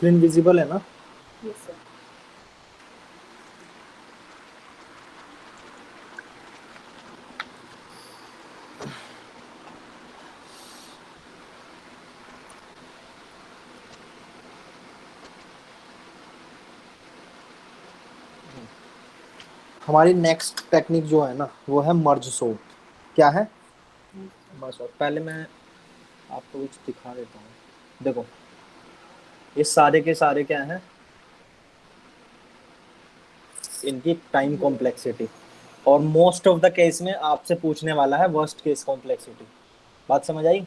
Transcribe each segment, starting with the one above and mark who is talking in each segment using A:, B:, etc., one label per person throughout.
A: Screen visible है ना?
B: Yes sir.
A: हमारी नेक्स्ट टेक्निक जो है ना वो है मर्ज सोर्ट। क्या है? मर्ज सोर्ट। पहले मैं आपको कुछ दिखा देता हूँ। देखो ये सारे के सारे क्या हैं, इनकी टाइम कॉम्प्लेक्सिटी, और मोस्ट ऑफ द केस में आपसे पूछने वाला है वर्स्ट केस कॉम्प्लेक्सिटी। बात समझ आई?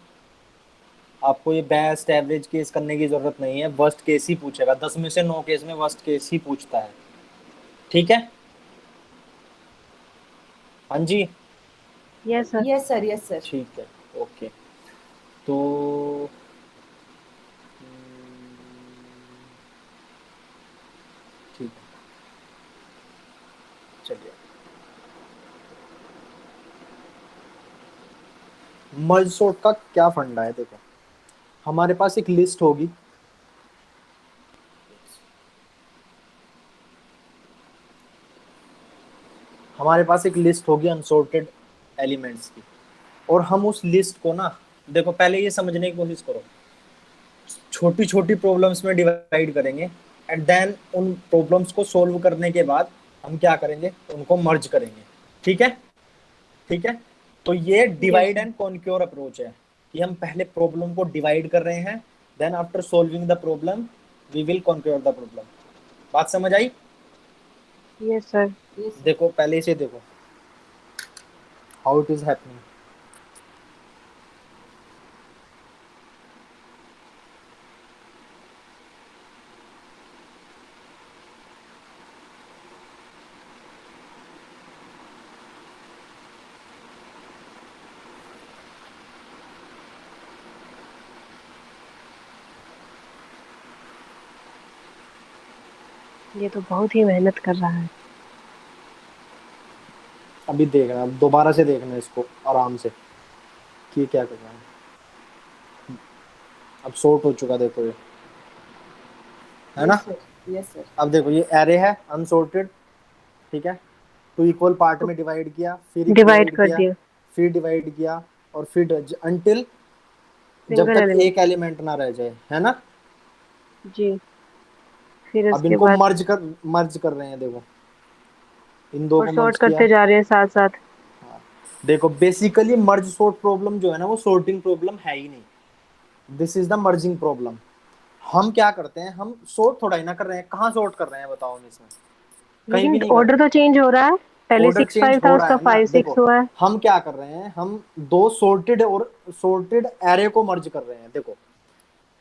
A: आपको ये बेस्ट एवरेज केस करने की जरूरत नहीं है, वर्स्ट केस ही पूछेगा। 10 में से 9 केस में वर्स्ट केस ही पूछता है। ठीक है? हाँ जी।
C: Yes sir.
B: Yes sir. Yes sir.
A: ठीक है, ओके। तो ठीक है, चलिए। मर्ज सॉर्ट का क्या फंडा है? देखो हमारे पास एक लिस्ट होगी, हमारे पास एक लिस्ट होगी अनसॉर्टेड एलिमेंट्स की, और हम उस लिस्ट को ना, देखो पहले ये समझने की कोशिश करो, छोटी छोटी प्रॉब्लम्स में डिवाइड करेंगे, एंड देन उन प्रॉब्लम्स को सॉल्व करने के बाद हम क्या करेंगे, उनको मर्ज करेंगे। ठीक है? ठीक है, तो ये
C: yes
A: divide
C: sir.
A: And conquer approach है कि हम पहले प्रॉब्लम को डिवाइड कर रहे हैं, then after solving the problem we will conquer the problem. बात समझ आई?
C: Yes sir.
B: Yes sir.
A: देखो पहले इसे देखो, हाउ इट इज हैपनिंग।
C: ये तो बहुत ही मेहनत कर रहा है।
A: अभी देखना, अब दोबारा से देखना इसको आराम से कि क्या कर रहा है। अब सॉर्ट हो चुका, देखो ये, है ना?
B: Yes sir. Yes sir.
A: अब देखो ये एरे है अनसॉर्टेड। ठीक है, टू इक्वल पार्ट में डिवाइड किया, फिर
C: डिवाइड
A: डिवाइड
C: कर
A: किया,
C: दिया।
A: फिर डिवाइड किया, और फिर अनटिल जब
C: सिंगल
A: तक
C: एलिमेंट।
A: एक एलिमेंट ना रह जाए, है ना?
C: जी। फिर
A: अब
C: उसके
A: इनको
C: बाद
A: मर्ज कर रहे हैं, देखो इन दो
C: और
A: को
C: सॉर्ट
A: मर्ज किया।
C: करते जा रहे हैं साथ साथ।
A: हाँ। देखो बेसिकली मर्ज सॉर्ट प्रॉब्लम जो है ना वो सॉर्टिंग प्रॉब्लम है ही नहीं, this is the merging problem. हम क्या करते हैं, हम सॉर्ट थोड़ा ही ना कर रहे हैं, कहाँ सॉर्ट कर रहे हैं बताओ हम इसमें? कहीं भी
C: लेकिन
A: नहीं कर
C: ऑर्डर
A: रहे।
C: तो चेंज हो रहा है। पहले
A: ऑर्डर
C: सिक्स
A: चेंज
C: फाइव था,
A: हो रहा
C: उसका
A: है ना,
C: फाइव
A: देखो
C: सिक्स हुआ है।
A: हम क्या कर रहे हैं, हम दो सॉर्टेड और सॉर्टेड एरे को मर्ज कर रहे हैं। देखो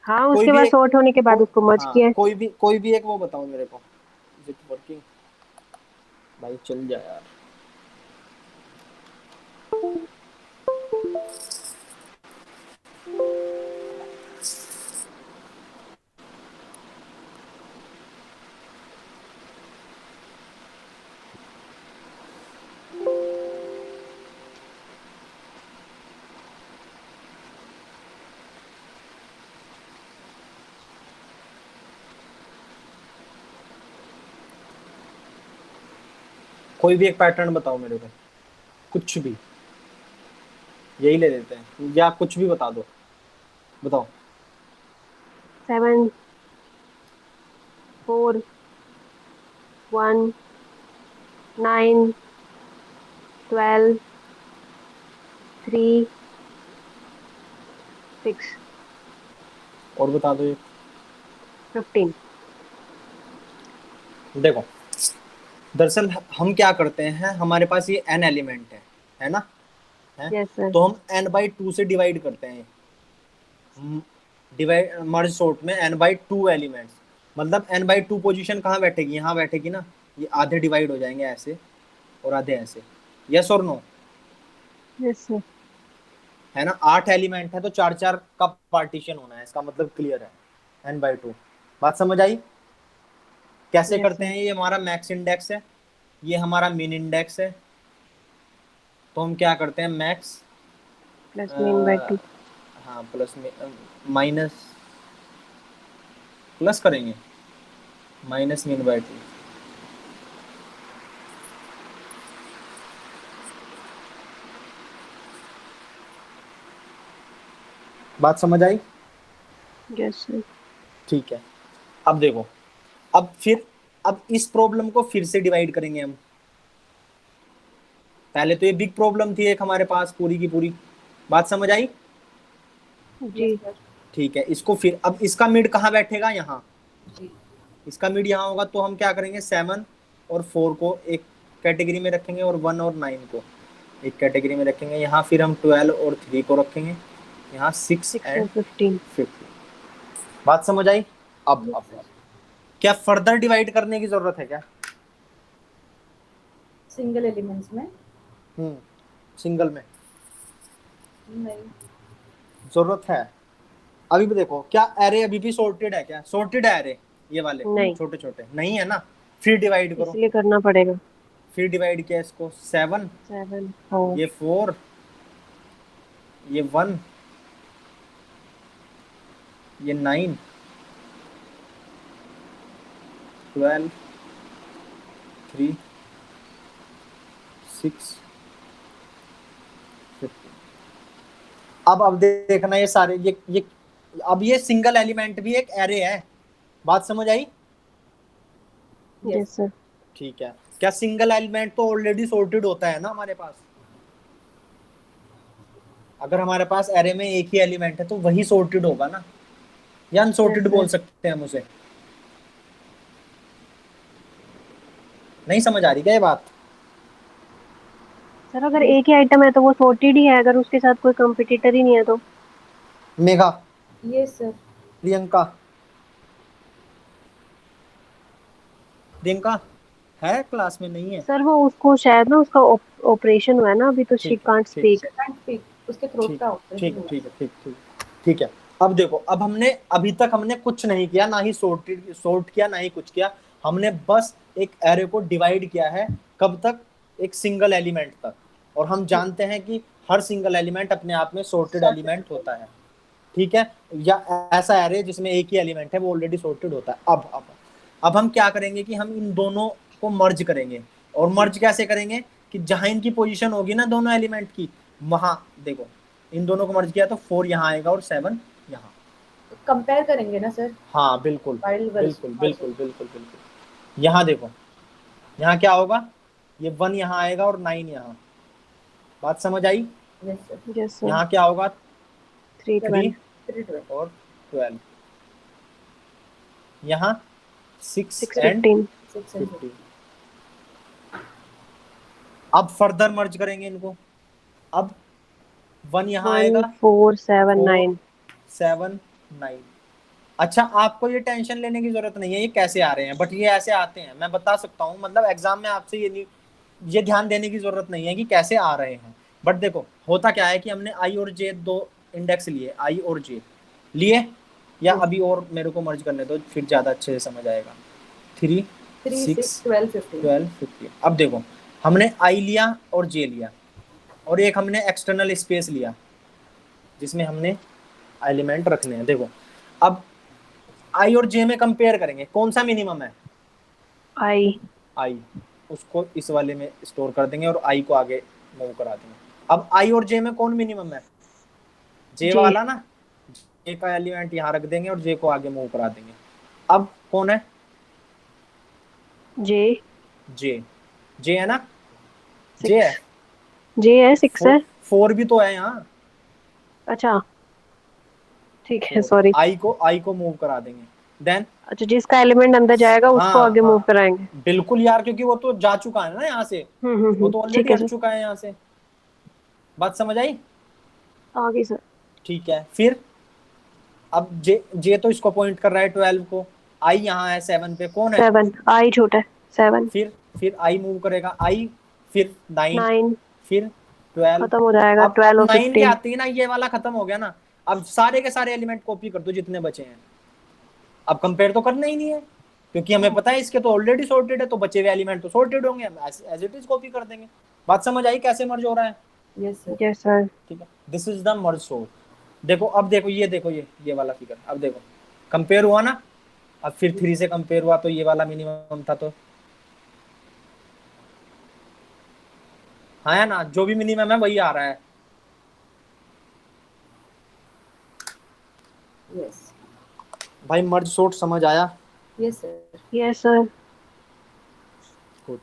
C: हाँ,
A: कोई
C: उसके
A: भी
C: बाद
A: एक,
C: सॉर्ट होने के बाद
A: कोई,
C: उसको मर्ज
A: हाँ
C: किया है।
A: कोई भी एक वो बताओ मेरे को, इज इट वर्किंग? भाई चल जा यार। कोई भी एक पैटर्न बताओ मेरे को, कुछ भी, यही ले लेते हैं, या कुछ भी बता दो, बताओ।
C: 7 4 1 9 12 3 6
A: और बता दो ये।
C: 15।
A: देखो दरअसल हम क्या करते हैं, हमारे पास ये n एलिमेंट है ना? है,
C: यस सर।
A: तो हम n/2 से डिवाइड करते हैं। डिवाइड मर्ज सॉर्ट में n/2 एलिमेंट्स, मतलब n/2 पोजीशन कहाँ बैठेगी, यहाँ बैठेगी ना। ये आधे डिवाइड हो जाएंगे ऐसे, और आधे ऐसे। यस और नो?
C: Yes sir.
A: है ना? 8 एलिमेंट है तो 4 4 का पार्टीशन होना है, इसका मतलब क्लियर है, n/2। बात समझ आई? कैसे
C: यस
A: करते
C: सर।
A: हैं? ये हमारा मैक्स इंडेक्स है, ये हमारा मिन इंडेक्स है। तो हम क्या करते हैं, मैक्स,
C: +min/2।
A: हाँ प्लस में माइनस प्लस करेंगे माइनस मीन बाय 2। बात समझ आई?
C: Yes sir.
A: ठीक है, अब देखो, अब इस प्रॉब्लम को फिर से डिवाइड करेंगे हम। पहले तो ये बिग प्रॉब्लम थी एक हमारे पास पूरी की पूरी। बात समझ आई?
C: जी।
B: Yes sir.
A: ठीक है, इसको फिर अब इसका मिड कहाँ बैठेगा? यहाँ।
B: जी।
A: इसका मिड यहाँ होगा, तो हम क्या करेंगे, 7 और 4 को एक कैटेगरी में रखेंगे और 1 और 9 को एक कैटेगरी में रखेंगे। यहाँ फिर हम 12 और 3 को रखेंगे, यहाँ 6
C: 6
A: एंड
C: और 15।
A: 50। बात समझ आई? अब
B: यस
A: अब
B: सर।
A: अब क्या फर्दर डिवाइड करने की जरूरत है क्या?
B: सिंगल एलिमेंट्स में?
A: सिंगल में
B: नहीं।
A: जरूरत है। अभी भी देखो, क्या एरे अभी भी सॉर्टेड है? क्या सॉर्टेड है एरे? ये वाले
C: नहीं,
A: छोटे छोटे नहीं है ना। फिर डिवाइड करो।
C: इसलिए करना पड़ेगा।
A: फिर डिवाइड किया इसको, 7,
C: 7 4।
A: ये 4, ये 1, ये 9, 12, 3, 6, 15। अब देखना, ये सारे ये अब ये सिंगल एलिमेंट भी एक एरे है। बात समझ आई?
B: यस।
C: Yes sir.
A: ठीक है, क्या सिंगल एलिमेंट तो ऑलरेडी सॉर्टेड होता है ना हमारे पास? अगर हमारे पास एरे में एक ही एलिमेंट है तो वही सॉर्टेड होगा ना, या
C: यस
A: अनसॉर्टेड बोल
C: सर।
A: सकते हैं हम उसे? नहीं समझ आ रही क्या ये बात?
C: सर अगर एक ही आइटम है तो वो सॉर्टेड ही है, अगर उसके साथ कोई कंपटीटर ही नहीं है तो।
A: Megha,
B: yes sir.
A: प्रियंका, प्रियंका है क्लास में? नहीं है?
C: सर वो उसको शायद ना उसका ऑपरेशन हुआ है ना अभी, तो शी
A: ठीक है,
C: कांट
A: ठीक
C: स्पीक।
B: कांट स्पीक, उसके थ्रोट
A: ठीक
B: का ऑपरेशन
A: ठीक
B: हुआ
A: ठीक
B: है।
A: है, ठीक ठीक है। अब देखो, अब हमने अभी तक हमने कुछ नहीं किया, ना ही सॉर्ट किया, ना ही कुछ किया। हमने बस एक एरे को डिवाइड किया है। कब तक? एक सिंगल एलिमेंट तक। और हम जानते हैं कि हर सिंगल एलिमेंट अपने आप में सॉर्टेड एलिमेंट
B: सॉर्टेड।
A: होता है। ठीक है, या ऐसा एरे जिसमें एक ही एलिमेंट है वो ऑलरेडी सॉर्टेड होता है। अब हम क्या करेंगे कि हम इन दोनों को मर्ज करेंगे। और मर्ज कैसे करेंगे? कि जहां इनकी पोजीशन होगी ना दोनों एलिमेंट की, वहां देखो, इन दोनों को मर्ज किया तो 4 यहाँ आएगा और 7 यहाँ।
B: कंपेयर करेंगे ना सर?
A: हाँ बिल्कुल
B: वाइल्ड
A: बिल्कुल
B: वर्जन।
A: बिल्कुल बिल्कुल बिल्कुल। यहाँ देखो, यहाँ क्या होगा, ये 1 यहाँ आएगा और 9 यहाँ। बात समझ आई?
B: Yes sir.
C: Yes sir.
A: यहाँ क्या होगा,
C: 3
A: 3
C: 12
A: और 12। यहाँ 6
C: 6
A: एंड
C: 15।
B: 6 एंड
A: 50। अब फर्दर मर्ज करेंगे इनको। अब 1 यहाँ
C: 1
A: आएगा,
C: 4 7
A: 4
C: 9।
A: 7 9। अच्छा, आपको ये टेंशन लेने की जरूरत नहीं है ये कैसे आ रहे हैं, बट ये ऐसे आते हैं, मैं बता सकता हूँ। मतलब एग्जाम में आपसे ये नहीं, ये ध्यान देने की जरूरत नहीं है कि कैसे आ रहे हैं। बट देखो, होता क्या है कि हमने आई और जे दो इंडेक्स लिए, आई और जे लिए, या
B: यस।
A: अभी और मेरे को मर्ज करने दो फिर ज्यादा अच्छे से समझ आएगा। 3
B: 3 6
A: 6
B: 12 15।
A: 12 15। अब देखो, हमने आई लिया और जे लिया, और एक हमने एक्सटर्नल स्पेस लिया जिसमें हमने एलिमेंट रखने हैं। देखो, अब आई और जे में कंपेयर करेंगे, कौन सा मिनिमम है?
C: आई।
A: आई। उसको इस वाले में स्टोर कर देंगे और आई को आगे मूव करा देंगे। अब आई और जे में कौन मिनिमम है? जे
C: जे।
A: वाला ना। जे का एलिमेंट यहाँ रख देंगे और जे को आगे मूव करा देंगे। अब कौन है?
C: जे।
A: जे। जे है ना? जे
C: 6।
A: है।
C: जे है, 6 है।
A: 4 भी तो है यहाँ।
C: अच्छा ठीक है,
A: 4,
C: सॉरी।
A: आई को मूव करा देंगे। देन,
C: अच्छा, जिसका एलिमेंट अंदर जाएगा उसको
A: हाँ
C: आगे मूव
A: हाँ
C: कराएंगे।
A: बिल्कुल यार, क्योंकि वो तो जा चुका है ना यहाँ से, वो तो
C: ठीक
A: ऑलरेडी
C: है
A: हट
C: सर।
A: चुका है यहाँ से। बात समझ आई?
C: आगे सर।
A: ठीक है, फिर अब जे तो इसको पॉइंट कर रहा है 12 को। आई यहाँ है 7 पे, कौन है?
C: 7। आई छोटा है। 7।
A: फिर आई मूव करेगा, आई, फिर 9,
C: 9।
A: फिर 12।
C: खत्म हो जाएगा
A: अब
C: 12 और
A: 9 के
C: 15।
A: आते ही ना ये वाला खत्म हो गया ना। अब सारे के सारे एलिमेंट कॉपी कर दो जितने बचे हैं। अब कंपेयर तो करना ही नहीं है, क्योंकि हमें पता है इसके तो ऑलरेडी सॉर्टेड है, तो बचे हुए एलिमेंट तो सॉर्टेड होंगे, हम एज इट इज कॉपी कर देंगे। बात समझ आई कैसे मर्ज हो रहा है?
B: Yes sir.
C: Yes sir.
A: ठीक है, this is the merge sort. देखो, अब देखो, ये देखो, ये वाला फिगर, अब देखो कंपेयर हुआ ना। अब फिर 3 से कंपेयर हुआ तो ये वाला मिनिमम था, तो हाँ है ना, जो भी मिनिमम है वही आ रहा है।
B: यस।
A: भाई मर्ज सॉर्ट समझ आया?
B: Yes sir.
C: Yes sir.
A: Good.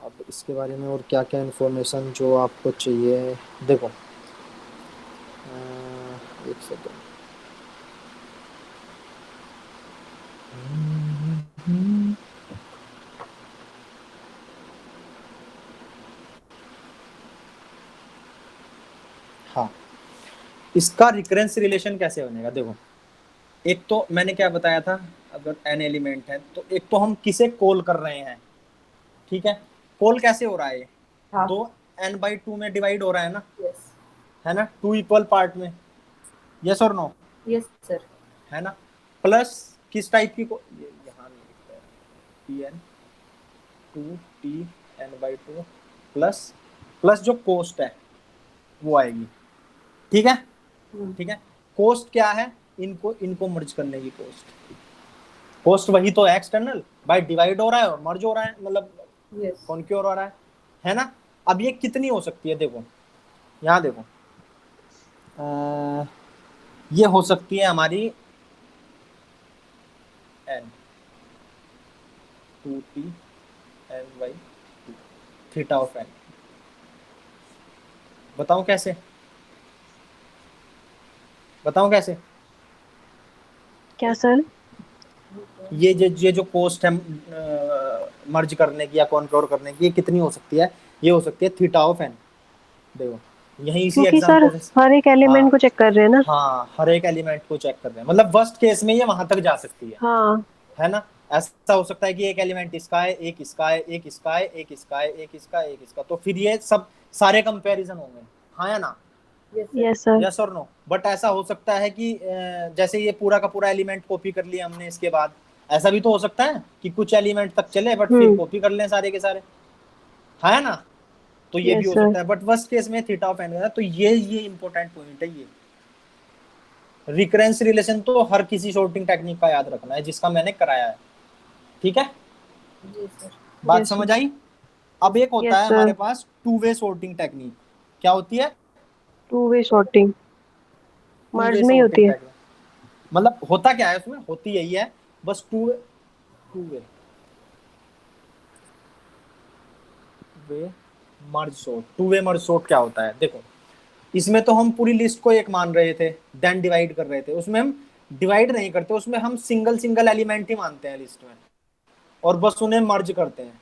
A: अब इसके बारे में और क्या क्या इन्फॉर्मेशन जो आपको चाहिए, देखो एक सेकेंड। हाँ, इसका रिकरेंस रिलेशन कैसे बनेगा, देखो एक तो मैंने क्या बताया था, अगर एन एलिमेंट है तो एक तो हम किसे कॉल कर रहे हैं, ठीक है। कॉल कैसे हो रहा है, ये
B: हाँ।
A: दो n/2 में डिवाइड हो रहा है ना,
B: यस।
A: है ना, 2 इक्वल पार्ट में, यस और नो,
B: यस सर।
A: है ना। प्लस किस टाइप की ये यहाँ नहीं लिखता है, Tn 2 Tn/2 प्लस प्लस जो कोस्ट है वो आएगी, ठीक है। ठीक है, कोस्ट क्या है, इनको इनको मर्ज करने की कोस्ट, कोस्ट वही तो है एक्सटर्नल, बाय डिवाइड हो रहा है और मर्ज हो रहा है, मतलब
B: यस।
A: कॉन्क्योर हो रहा है ना। अब ये कितनी हो सकती है, देखो यहाँ देखो, ये हो सकती है हमारी n 2T n/2 theta of n। बताओ कैसे, बताओ कैसे,
C: क्या सर?
A: ये जो कोस्ट है मर्ज करने की या कॉन्क्योर करने की, ये कितनी हो सकती है, ये हो सकती है थीटा ऑफ n। देखो यही इसी
C: क्योंकि सर
A: एग्जांपल से,
C: हर एक एलिमेंट
A: हाँ
C: को चेक कर रहे हैं ना।
A: हाँ, हर एक एलिमेंट को चेक कर रहे हैं, मतलब वर्स्ट केस में ये वहां तक जा सकती
C: हाँ।
A: है ना। ऐसा हो सकता है कि एक एलिमेंट इसका है, एक इसका है, एक इसका है, एक इसका है, एक इसका, एक इसका, तो फिर ये सब सारे कंपैरिजन होंगे, हाँ या ना,
B: yes sir.
C: Yes sir.
A: Yes और नो। बट ऐसा हो सकता है कि जैसे ये पूरा का पूरा एलिमेंट कॉपी कर लिया हमने, इसके बाद ऐसा भी तो हो सकता है कि कुछ एलिमेंट तक चले बट फिर
C: हम्म।
A: कॉपी कर लें सारे के सारे, हाँ है ना। तो ये भी
C: यस
A: हो
C: सर।
A: सकता है, बट वर्स्ट केस में थीटा ऑफ एन है, तो ये इंपॉर्टेंट पॉइंट है, ये रिकरेंस रिलेशन तो हर किसी सॉर्टिंग टेक्निक का याद रखना है जिसका मैंने कराया है, ठीक है।
B: जी सर।
A: बात
C: यस सर।
A: समझ आई। अब एक होता
C: यस
A: है
C: सर।
A: हमारे पास टू वे सॉर्टिंग टेक्निक, क्या होती है,
C: two way sorting
A: two
C: merge
A: way
C: में ही होती
A: सॉर्टिंग
C: है।
A: टेक्निक, मतलब होता क्या है उसमें, होती यही है बस, two way merge sort. Two way merge sort क्या होता है, देखो इसमें तो हम पूरी लिस्ट को एक मान रहे थे, देन डिवाइड कर रहे थे, उसमें हम डिवाइड नहीं करते, उसमें हम सिंगल सिंगल एलिमेंट ही मानते हैं लिस्ट में, और बस उन्हें मर्ज करते हैं।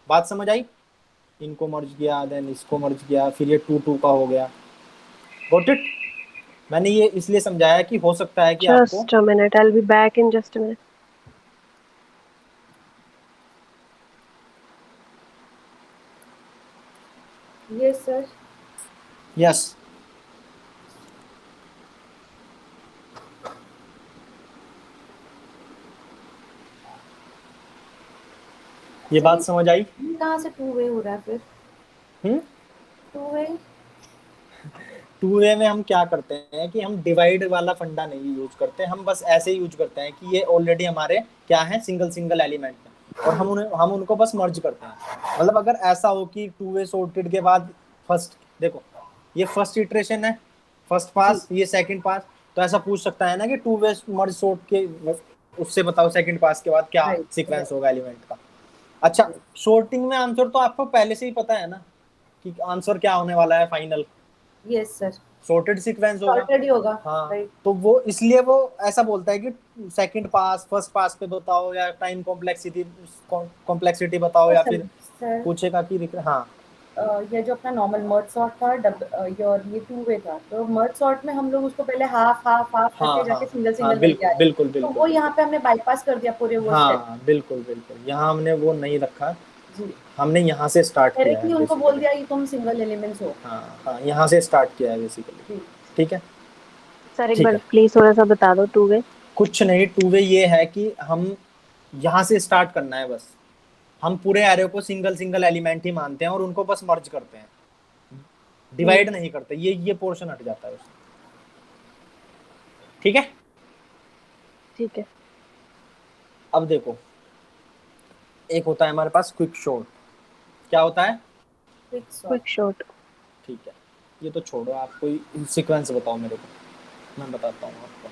A: बात समझ आई, इनको मर्ज किया, देन इसको मर्ज किया, फिर ये टू टू का हो गया, गॉट इट। मैंने ये इसलिए समझाया कि हो सकता है कि आपको,
C: just a minute, I will be back in just a minute.
B: Yes sir.
A: Yes, ये
B: सर
A: बात
B: ये
A: समझ आई।
B: कहाँ से टू वे हो रहा है फिर?
A: हम्म,
B: टू वे।
A: टू वे में हम क्या करते हैं कि हम डिवाइड वाला फंडा नहीं यूज करते, हम बस ऐसे ही यूज करते हैं कि ये ऑलरेडी हमारे क्या है, सिंगल सिंगल एलिमेंट है, और हम उनको बस मर्ज करते हैं। मतलब अगर ऐसा हो कि टू वे सॉर्टेड के बाद फर्स्ट, देखो ये फर्स्ट इटरेशन है, फर्स्ट
B: जी।
A: पास, ये सेकंड पास, तो ऐसा पूछ सकता है ना कि टू वे मर्ज सॉर्ट के उससे बताओ सेकंड पास के बाद क्या
B: राइट
A: सीक्वेंस
B: राइट।
A: होगा एलिमेंट का। अच्छा, सॉर्टिंग में आंसर तो आपको पहले से ही पता है ना कि आंसर क्या होने वाला है final,
B: yes sir.
A: Sorted sequence होगा।
B: सॉर्टेड ही होगा।
A: हाँ,
B: राइट।
A: तो वो इसलिए वो ऐसा बोलता है कि सेकंड पास फर्स्ट पास पे बताओ, या टाइम कॉम्प्लेक्सिटी बताओ,
B: तो
A: या
B: सर
A: फिर
B: सर
A: पूछेगा कि हाँ
B: ये जो अपना नॉर्मल मर्ज सॉर्ट था और ये टू वे था, तो मर्ज सॉर्ट में हम लोग उसको पहले हाफ हाफ हाफ
A: हाँ
B: करके
A: हाँ
B: जाके सिंगल
A: हाँ,
B: सिंगल करके
A: बिल्कुल
B: आए।
A: बिल्कुल
B: तो
A: बिल्कुल
B: वो यहाँ
A: बिल्कुल,
B: पे हमने बाईपास कर दिया पूरे वो स्टेप।
A: हाँ बिल्कुल बिल्कुल, यहाँ हमने वो नहीं रखा,
B: जी।
A: हमने यहाँ से स्टार्ट किया है
B: डायरेक्टली उनको बोल
A: बेसिकली।
B: दिया कि तुम सिंगल एलिमेंट्स हो।
A: हाँ हाँ, यहाँ से स्टार्ट किया है बेसिकली,
B: जी।
A: ठीक है।
C: सर एक
A: ठीक
C: बार
A: है,
C: प्लीज थोड़ा सा बता दो टू वे।
A: कुछ नहीं, टू वे ये है कि हम यहाँ से स्टार्ट करना है बस, हम पूरे एरे को सिंगल सिंगल एलिमेंट ही मानते हैं और उनको बस मर्ज करते हैं, डिवाइड नहीं करते, ये पोर्शन हट जाता है उसमें, ठीक है।
C: ठीक है।
A: अब देखो, एक होता है हमारे पास क्विक शॉर्ट। क्या होता है?
B: Quick sort.
C: Quick shot.
A: ठीक है, ये तो छोड़ो, आप कोई सीक्वेंस बताओ मेरे को, मैं बताता हूँ आपको,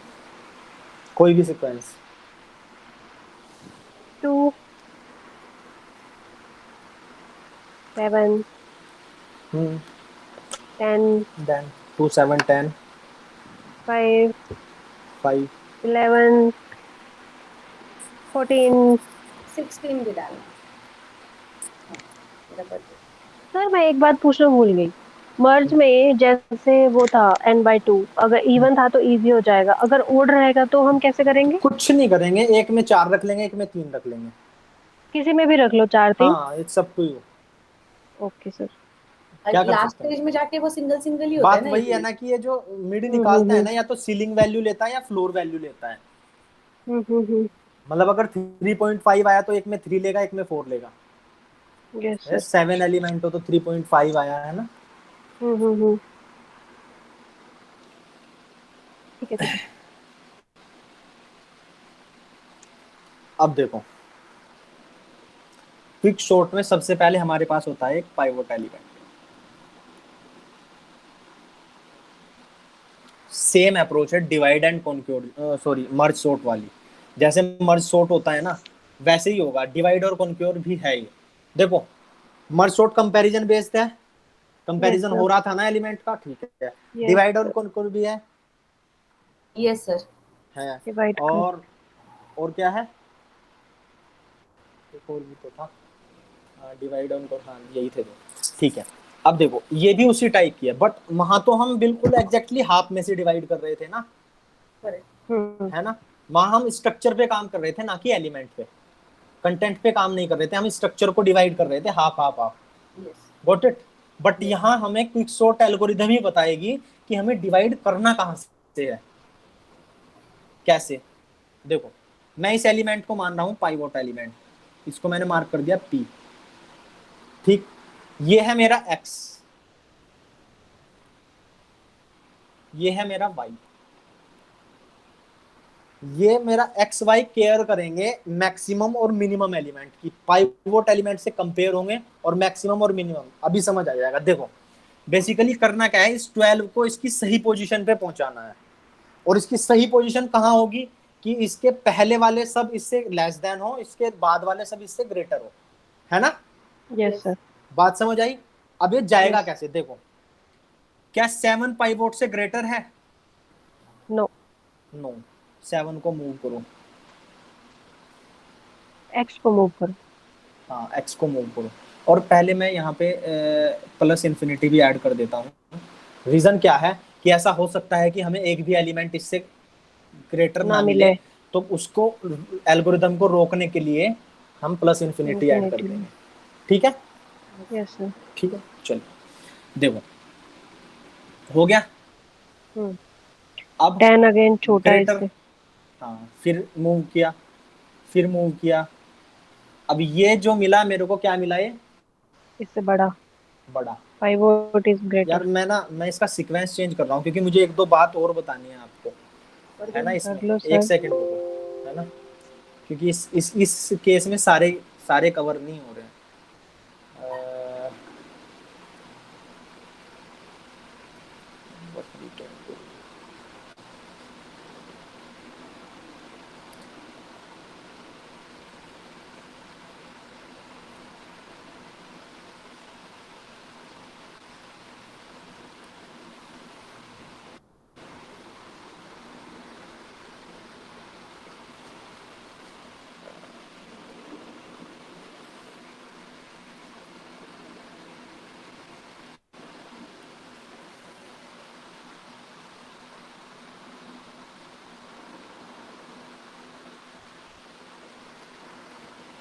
A: कोई भी सीक्वेंस।
C: 2 7
A: हम्म
C: 10
A: देन 2 7 10
C: 5
A: 5
C: 11 14।
B: 16 भी डालना। हाँ, मेरा बर्थडे।
C: सर मैं एक बात पूछना भूल गई। मर्ज में जैसे वो था n/2, अगर इवन था तो इजी हो जाएगा, अगर ओड रहेगा तो हम कैसे करेंगे?
A: कुछ नहीं करेंगे, एक में 4 रख लेंगे, एक में 3 रख लेंगे।
C: किसी में भी रख लो 4 3।
A: हाँ, it's up to you,
C: okay sir.
A: क्या कर
B: लास्ट
A: सकते हैं।
B: स्टेज में जाके वो सिंगल सिंगल ही होता है
A: बात
B: ना
A: वही है
B: इजीली।
A: ना कि ये जो मिड निकालता है
C: हम्म।
A: ना, या तो सीलिंग वैल्यू लेता है या फ्लोर वैल्यू लेता है।
C: हम्म।
A: मतलब अगर 3.5 आया तो एक में 3 लेगा, एक में 4 लेगा।
C: Yes sir.
A: 7 एलिमेंट हो तो 3.5 आया है ना।
C: हम्म। ठीक है सर।
A: अब देखो, क्विक शॉर्ट में सबसे पहले हमारे पास होता है एक पाइवोट एलिमेंट। सेम अप्रोच है divide and conquer, sorry merge sort वाली। जैसे मर्ज सॉर्ट होता है ना, वैसे ही होगा, डिवाइड और कॉन्क्योर भी है ये। देखो, मर्ज सॉर्ट कंपैरिजन बेस्ड है,
C: यस
A: कंपैरिजन
C: सर।
A: हो रहा था ना एलिमेंट का, ठीक है।
C: यस
A: डिवाइड और
C: सर।
A: कॉन्क्योर भी
B: यस सर।
A: है।
C: डिवाइड कर।
A: और क्या है, एक और भी तो था, डिवाइड और हाँ यही थे दो, ठीक है। अब देखो, ये भी उसी टाइप की है, बट वहां तो हम बिल्कुल एग्जैक्टली हाफ में से डिवाइड कर रहे थे ना,
B: करेक्ट।
C: हम्म।
A: है ना। वहां हम स्ट्रक्चर पे काम कर रहे थे ना कि एलिमेंट पे, कंटेंट पे काम नहीं कर रहे थे, हम स्ट्रक्चर को डिवाइड कर रहे थे, half half half.
B: Yes.
A: Got it. But
B: yes.
A: यहाँ हमें क्विक सॉर्ट एल्गोरिदम ही बताएगी कि हमें डिवाइड करना कहाँ से है, कैसे। देखो, मैं इस एलिमेंट को मान रहा हूँ पाइवोट एलिमेंट, इसको मैंने मार्क कर दिया पी। ठीक, ये है मेरा एक्स, ये है मेरा वाई। ये मेरा एक्स वाई केयर करेंगे मैक्सिमम और मिनिमम एलिमेंट की, पाइवोट एलिमेंट से कंपेयर होंगे और मैक्सिमम और मिनिमम अभी समझ आ जाएगा। देखो, बेसिकली करना क्या है, इस 12 को इसकी सही पोजीशन पे पहुंचाना है। और इसकी सही पोजीशन कहाँ होगी कि इसके पहले वाले सब इससे लेस देन हो, इसके बाद वाले सब इससे ग्रेटर हो, है ना।
C: Yes
B: yes.
C: सर।
A: बात समझ आई। अब ये जाएगा
C: यस।
A: कैसे, देखो, क्या 7 पाइवोट से ग्रेटर है?
C: नो।
A: नो। 7 को मूव करो।
C: एक्स को मूव करो।
A: हाँ, एक्स को मूव करो। और पहले मैं यहाँ पे प्लस इन्फिनिटी भी ऐड कर देता हूँ। रीजन क्या है कि ऐसा हो सकता है कि हमें एक भी एलिमेंट इससे ग्रेटर
C: ना
A: ना मिले,
C: मिले।
A: तो उसको एल्गोरिदम को रोकने के लिए हम प्लस इन्फिनिटी ऐड कर
C: इन्फिनिटी में।
A: देंगे। ठीक है,
C: यस सर।
A: ठीक है, चलिए देखो, हो गया।
C: हम्म।
A: अब
C: 10 अगेन छोटा है
A: ग्रेटर,
C: इससे।
A: हाँ, फिर मूव किया, फिर मूव किया। अब ये जो मिला मेरे को, क्या मिला, ये
C: इससे बड़ा।
A: बड़ा।
C: 5 इज
A: यार
C: ग्रेटर।
A: मैं इसका सीक्वेंस चेंज कर रहा हूँ क्योंकि मुझे एक दो बात और बतानी है आपको,
B: कर
A: है
B: दो
A: ना।
B: ना।
A: इसमें
C: कर लो
A: एक
C: सर।
A: सेकंड रुको, है ना, क्योंकि इस केस में सारे सारे कवर नहीं हो रहे हैं। अह, what we can do।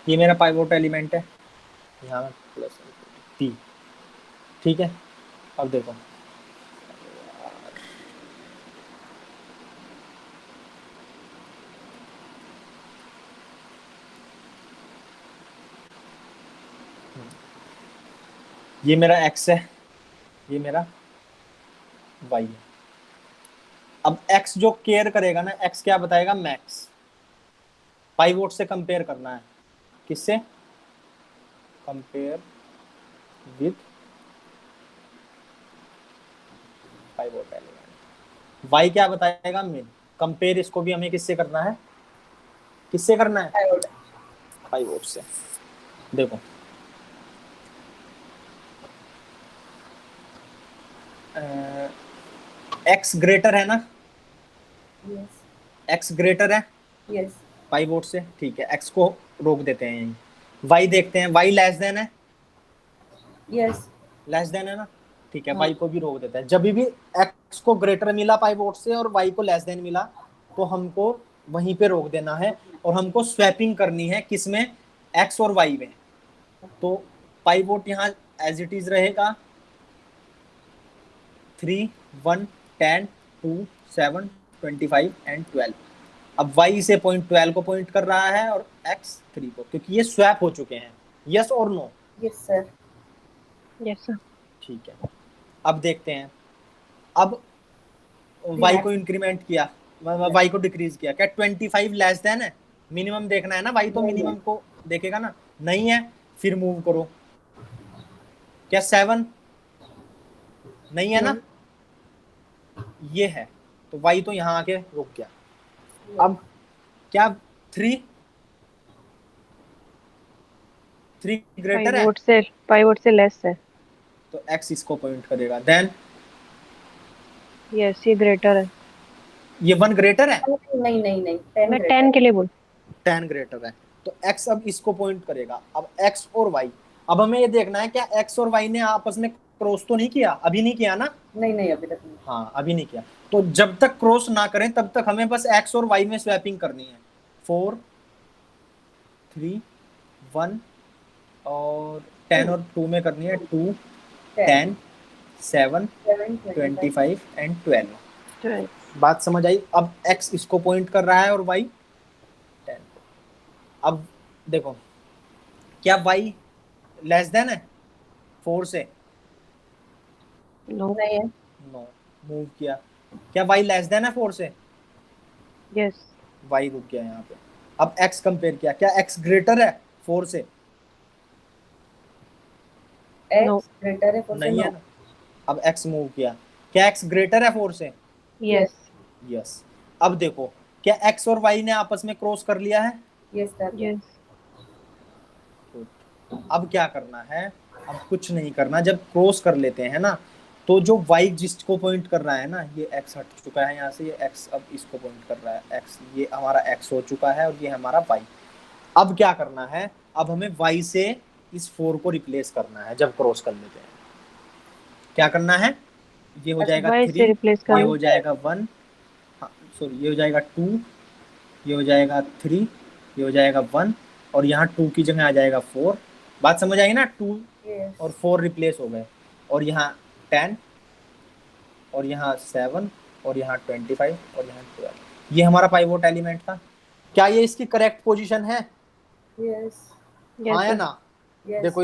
A: ये मेरा पाइवोट एलिमेंट है, यहाँ प्लस पी। ठीक है, अब देखो, ये मेरा एक्स है, ये मेरा वाई है। अब एक्स जो केयर करेगा ना, एक्स क्या बताएगा, मैक्स। पाइवोट से कंपेयर करना है, किससे? Compare with pivot element. Y क्या बताएगा मेन? कंपेयर इसको भी हमें किससे करना है? किससे करना है?
B: पाइवोट।
A: पाइवोट से। देखो एक्स ग्रेटर है ना,
B: यस
A: एक्स ग्रेटर है
B: यस
A: पाइवोट से, ठीक है, एक्स को रोक देते हैं यहीं। वाई देखते हैं, वाई लेस देन है,
B: यस।
A: लेस देन है ना, ठीक है,
B: हाँ
A: वाई को भी रोक देता है। जब भी एक्स को ग्रेटर मिला पाइवोट से और वाई को लेस देन मिला, तो हमको वहीं पे रोक देना है और हमको स्वैपिंग करनी है, किसमें? एक्स और वाई में। तो पाइवोट यहाँ एज इट इज रहेगा 3, 1, 10, 2, 7, 25 एंड 12। अब y से पॉइंट 12 को पॉइंट कर रहा है और x 3 को, क्योंकि ये स्वैप हो चुके हैं। यस और no?
B: Yes sir.
C: Yes sir.
A: ठीक है, अब देखते हैं। अब y को इंक्रीमेंट किया, y को डिक्रीज किया, क्या 25 लेस देन है? मिनिमम देखना है ना, y तो
B: नहीं है।
A: मिनिमम को देखेगा ना, नहीं है, फिर मूव करो। क्या 7? नहीं है ना, ये है, तो y तो यहाँ आके रुक गया। अब क्या 3? 3 ग्रेटर है,
C: पाइवोट से लेस है।
A: तो x इसको पॉइंट करेगा। देन
C: यस, ये ग्रेटर है।
A: ये 1 ग्रेटर है,
B: नहीं नहीं नहीं, 10
C: मैं
B: ग्रेटर।
C: 10 के लिए बोल।
A: 10 ग्रेटर है, तो x अब इसको पॉइंट करेगा। अब x और y, अब हमें ये देखना है क्या x और y ने आपस में क्रॉस तो नहीं किया? अभी नहीं किया ना?
B: नहीं नहीं, अभी तक नहीं।
A: हाँ, अभी नहीं किया। तो जब तक क्रॉस ना करें तब तक हमें बस x और y में स्वैपिंग करनी है। 4, 3, 1 और 10 और 2 में करनी है 2,
B: 10
A: 10, 7,
B: 7 25।
A: 25 एंड 12।
C: 12।
A: बात समझ आई? अब x इसको पॉइंट कर रहा है और y 10 को। अब देखो, क्या y लेस देन है 4 से?
C: नो।
B: नहीं है।
A: नो, मूव किया। क्या y लेस देन है 4 से?
C: यस।
A: y रुक गया यहाँ पे। अब x कंपेयर किया, क्या x ग्रेटर है 4 से?
C: नो।
B: एक्स ग्रेटर है 4 से?
A: नहीं है
B: नो।
A: ना। अब x मूव किया, क्या x ग्रेटर है 4 से?
C: यस।
A: यस। अब देखो, क्या x और y ने आपस में क्रॉस कर लिया है?
B: Yes sir.
C: यस।
A: अब क्या करना है? अब कुछ नहीं करना। जब क्रॉस कर लेते हैं ना, तो जो y जिसको पॉइंट कर रहा है ना, ये x हट चुका है यहाँ से, ये x अब इसको पॉइंट कर रहा है, x ये हमारा x हो चुका है और ये हमारा y। अब क्या करना है? अब हमें y से इस 4 को रिप्लेस करना है जब क्रॉस कर लेते हैं। क्या करना है? ये हो जाएगा
C: वाई
A: 3,
C: से रिप्लेस
A: ये
C: करना।
A: हो जाएगा 1, हाँ सॉरी, ये हो जाएगा 2, ये हो जाएगा 3, ये हो जाएगा 1 और यहाँ 2 की जगह आ जाएगा 4। बात समझ आई ना? 2
B: यस।
A: और 4 रिप्लेस हो गए, और यहाँ 10 और यहाँ 7 और यहाँ 25 और यहाँ 12। ये हमारा पाइवोट एलिमेंट था। क्या ये इसकी करेक्ट पोजीशन है?
B: यस
C: यस
A: हाँ या
C: सर।
A: ना?
B: यस।
A: देखो,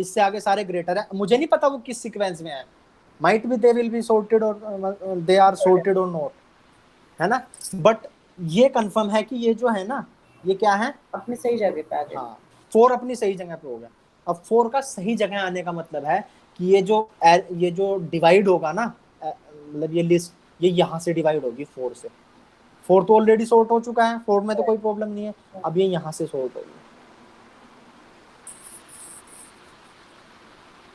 A: इससे आगे सारे ग्रेटर है। मुझे नहीं पता वो किस सीक्वेंस में है, might be they will be sorted और दे आर सॉर्टेड और नॉट, है ना, बट ये कंफर्म है कि ये जो है ना, ये क्या है?
B: अपनी सही जगह पे आ गए।
A: हाँ, 4 अपनी सही जगह पे हो गया। अब 4 का सही जगह आने का मतलब है कि ये जो डिवाइड होगा ना, मतलब ये लिस्ट, ये यहाँ से डिवाइड होगी 4 से। 4 तो ऑलरेडी सॉर्ट हो चुका है, 4 में तो कोई प्रॉब्लम नहीं है, अब ये यहाँ से सॉर्ट होगी।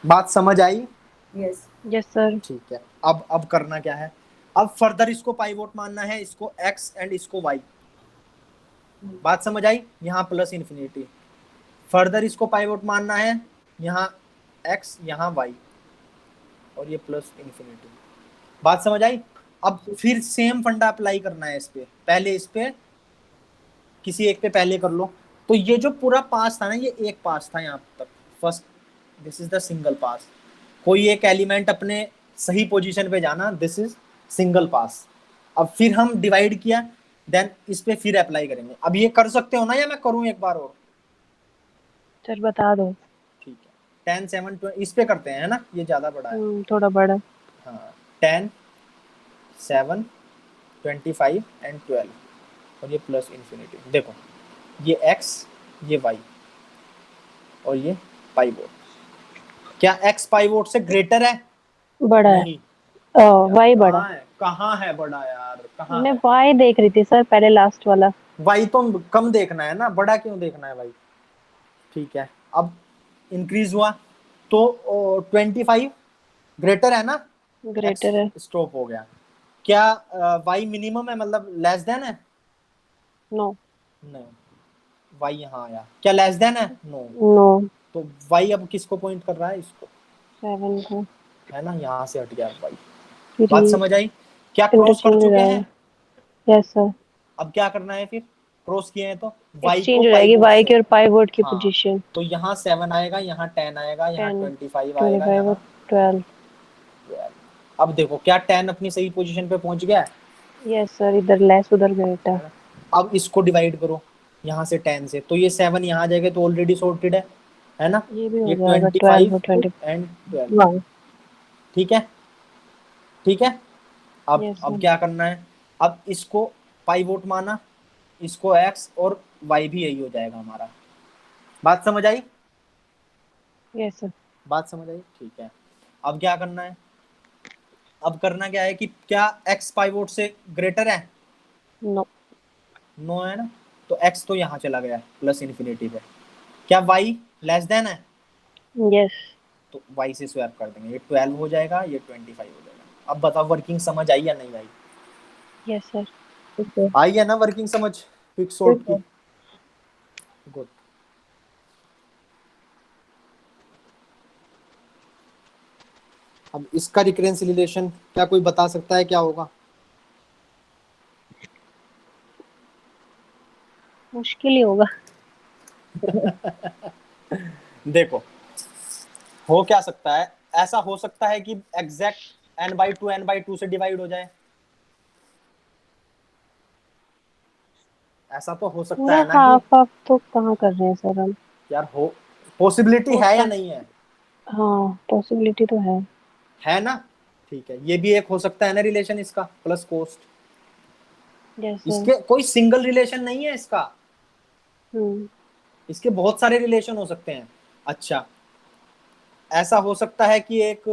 A: बात समझ आई?
B: यस।
C: Yes sir.
A: ठीक है, अब करना क्या है? अब फर्दर इसको पाइवोट मानना है, इसको x एंड इसको y। बात समझ आई? यहाँ प्लस इन्फिनिटी। फर्दर इसको पाइवोट मानना है, यहाँ x यहाँ y और ये प्लस इन्फिनिटी। बात समझ आई? अब फिर सेम फंडा अप्लाई करना है इस पे। पहले इस पे किसी एक पे पहले कर लो। तो ये जो पूरा पास था ना, ये एक पास था यहाँ तक, first, this is the single pass. कोई एक एलिमेंट अपने सही पोजीशन पे जाना, दिस इज सिंगल पास। अब फिर हम डिवाइड किया, देन इस पे फिर अप्लाई करेंगे। अब ये कर सकते हो ना, या मैं करूं एक बार और?
C: सर बता दो।
A: ठीक है, 10, 7, 20 इस पे करते हैं, है ना, ये ज्यादा बड़ा है।
C: थोड़ा बड़ा।
A: हाँ, 10, 7, 25 एंड 12। और ये प्लस इन्फिनिटी। देखो ये x, ये y और ये पाइवोट। क्या x पाइवोट से ग्रेटर है?
C: बड़ा है।
A: नहीं यार,
C: वाई बड़ा।
A: कहाँ है बड़ा यार, कहाँ
C: मैं
A: है?
C: वाई देख रही थी सर, पहले लास्ट वाला।
A: y तो कम देखना है ना, बड़ा क्यों देखना है भाई? ठीक है, अब इंक्रीज हुआ तो 25 ग्रेटर है ना, x
C: ग्रेटर है।
A: स्टॉप हो गया। क्या y मिनिमम है, मतलब लेस देन है?
C: नो।
A: नहीं, y यहाँ आया, क्या लेस देन है? नो।
C: नो।
A: तो y अब किसको पॉइंट कर रहा है? इसको,
C: 7 को।
A: है ना, यहाँ से हट गया y।
C: फिर
A: बात
C: ये
A: समझ आई? क्या क्रॉस कर
C: इंटरचेंज हो
A: चुके
C: जाएगा।
A: हैं?
C: Yes sir.
A: अब क्या करना है फिर? क्रॉस किए हैं तो y को
C: एक्सचेंज हो जाएगी
A: पाइवोट
C: वाई
A: से।
C: की और पाइवोट की
A: हाँ,
C: पोजीशन।
A: तो यहाँ 7 आएगा, यहाँ 10 आएगा, यहाँ
C: 10,
A: 25 आएगा,
C: 25 और
A: यहाँ
C: 12।
A: 12। अब देखो क्या 10 अपनी सही पोजीशन पे पहुंच गया
C: यस सर, इधर लेस उधर ग्रेटर।
A: है ना? अब इसको डिवाइड करो यहाँ से 10 से, तो ये 7 यहाँ आ जाएगा, तो ऑलरेडी सॉर्टेड है ना?
C: ये भी हो
A: ये
C: जाएगा 12
A: 25
C: और 20।
A: एंड 12।
C: वाओ।
A: ठीक है, ठीक है। अब
C: यस
A: अब
C: सर।
A: क्या करना है? अब इसको पाइवोट माना, इसको x और y भी यही हो जाएगा हमारा। बात समझ आई?
C: Yes sir.
A: बात समझ आई, ठीक है। अब क्या करना है? अब करना क्या है कि क्या x पाइवोट से ग्रेटर है?
C: नो।
A: नो है ना, तो x तो यहाँ चला गया प्लस इन्फिनिटी पे। क्या y लेस देन है?
C: यस।
A: तो y से स्वैप कर देंगे, ये 12 हो जाएगा, ये 25 हो जाएगा। अब बताओ वर्किंग समझ आई या नहीं आई?
C: Yes sir. ठीक है।
A: आई है ना वर्किंग समझ क्विक
C: ठीक
A: सॉर्ट की?
C: है।
A: गुड। अब इसका रिकरेंस रिलेशन क्या कोई बता सकता है क्या होगा?
C: मुश्किल ही होगा।
A: देखो हो क्या सकता है, ऐसा हो सकता है कि एग्जैक्ट n/2 से डिवाइड हो जाए। ऐसा तो हो सकता
C: पूरा
A: है ना कि,
C: हाफ हाफ तो कहाँ कर रहे हैं सर हम।
A: यार हो, पॉसिबिलिटी
C: हो
A: है या
C: सक
A: नहीं है?
C: हाँ, पॉसिबिलिटी तो है।
A: है ना, ठीक है। ये भी एक हो सकता है ना रिलेशन इसका, प्लस कोस्ट।
C: Yes sir.
A: इसके कोई सिंगल रिलेशन नहीं है इसका,
C: हम्म।
A: इसके बहुत सारे रिलेशन हो सकते हैं। अच्छा, ऐसा हो सकता है कि एक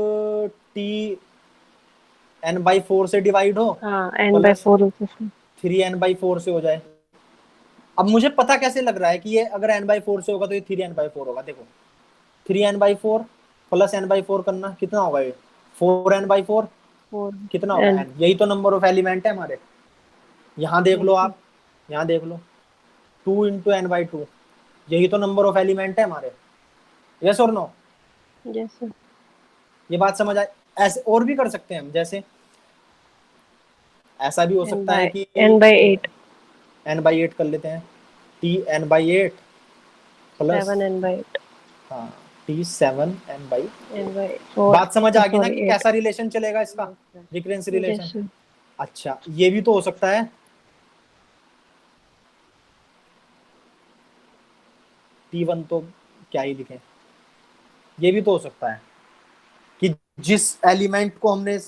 A: टी n/4 से डिवाइड हो,
C: हाँ, n बाई
A: प्लस
C: 4 हो सकता
A: 3n/4 से हो जाए। अब मुझे पता कैसे लग रहा है कि ये अगर n/4 से होगा तो ये 3n/4 होगा? देखो 3n/4 प्लस n/4 करना कितना होगा? ये 4n/4।
C: 4
A: कितना होगा
C: n।
A: n? यही तो नंबर ऑफ एलिमेंट है हमारे। यहाँ देख लो
C: यस सर।
A: आप, यहाँ देख लो 2 × n/2, यही तो नंबर ऑफ एलिमेंट है हमारे। यस और नो?
C: Yes sir.
A: ये बात समझ आए? ऐसे और भी कर सकते हैं हम, जैसे ऐसा भी हो
C: n
A: सकता है
C: बाई
A: कि
C: n बाई 8।
A: n/8 कर लेते हैं, t n/8 plus,
C: 7 n by 8।
A: हाँ t7n/।
C: n by 4।
A: बात समझ आ गई ना
C: सॉरी,
A: कि
C: 8।
A: कैसा रिलेशन चलेगा इसका,
B: yes sir.
A: Recurrence
C: yes
A: relation.
C: Sir.
A: अच्छा, ये भी तो हो सकता है t1 तो क्या ही लिखें, ये भी तो हो सकता है कि जिस एलिमेंट को हमने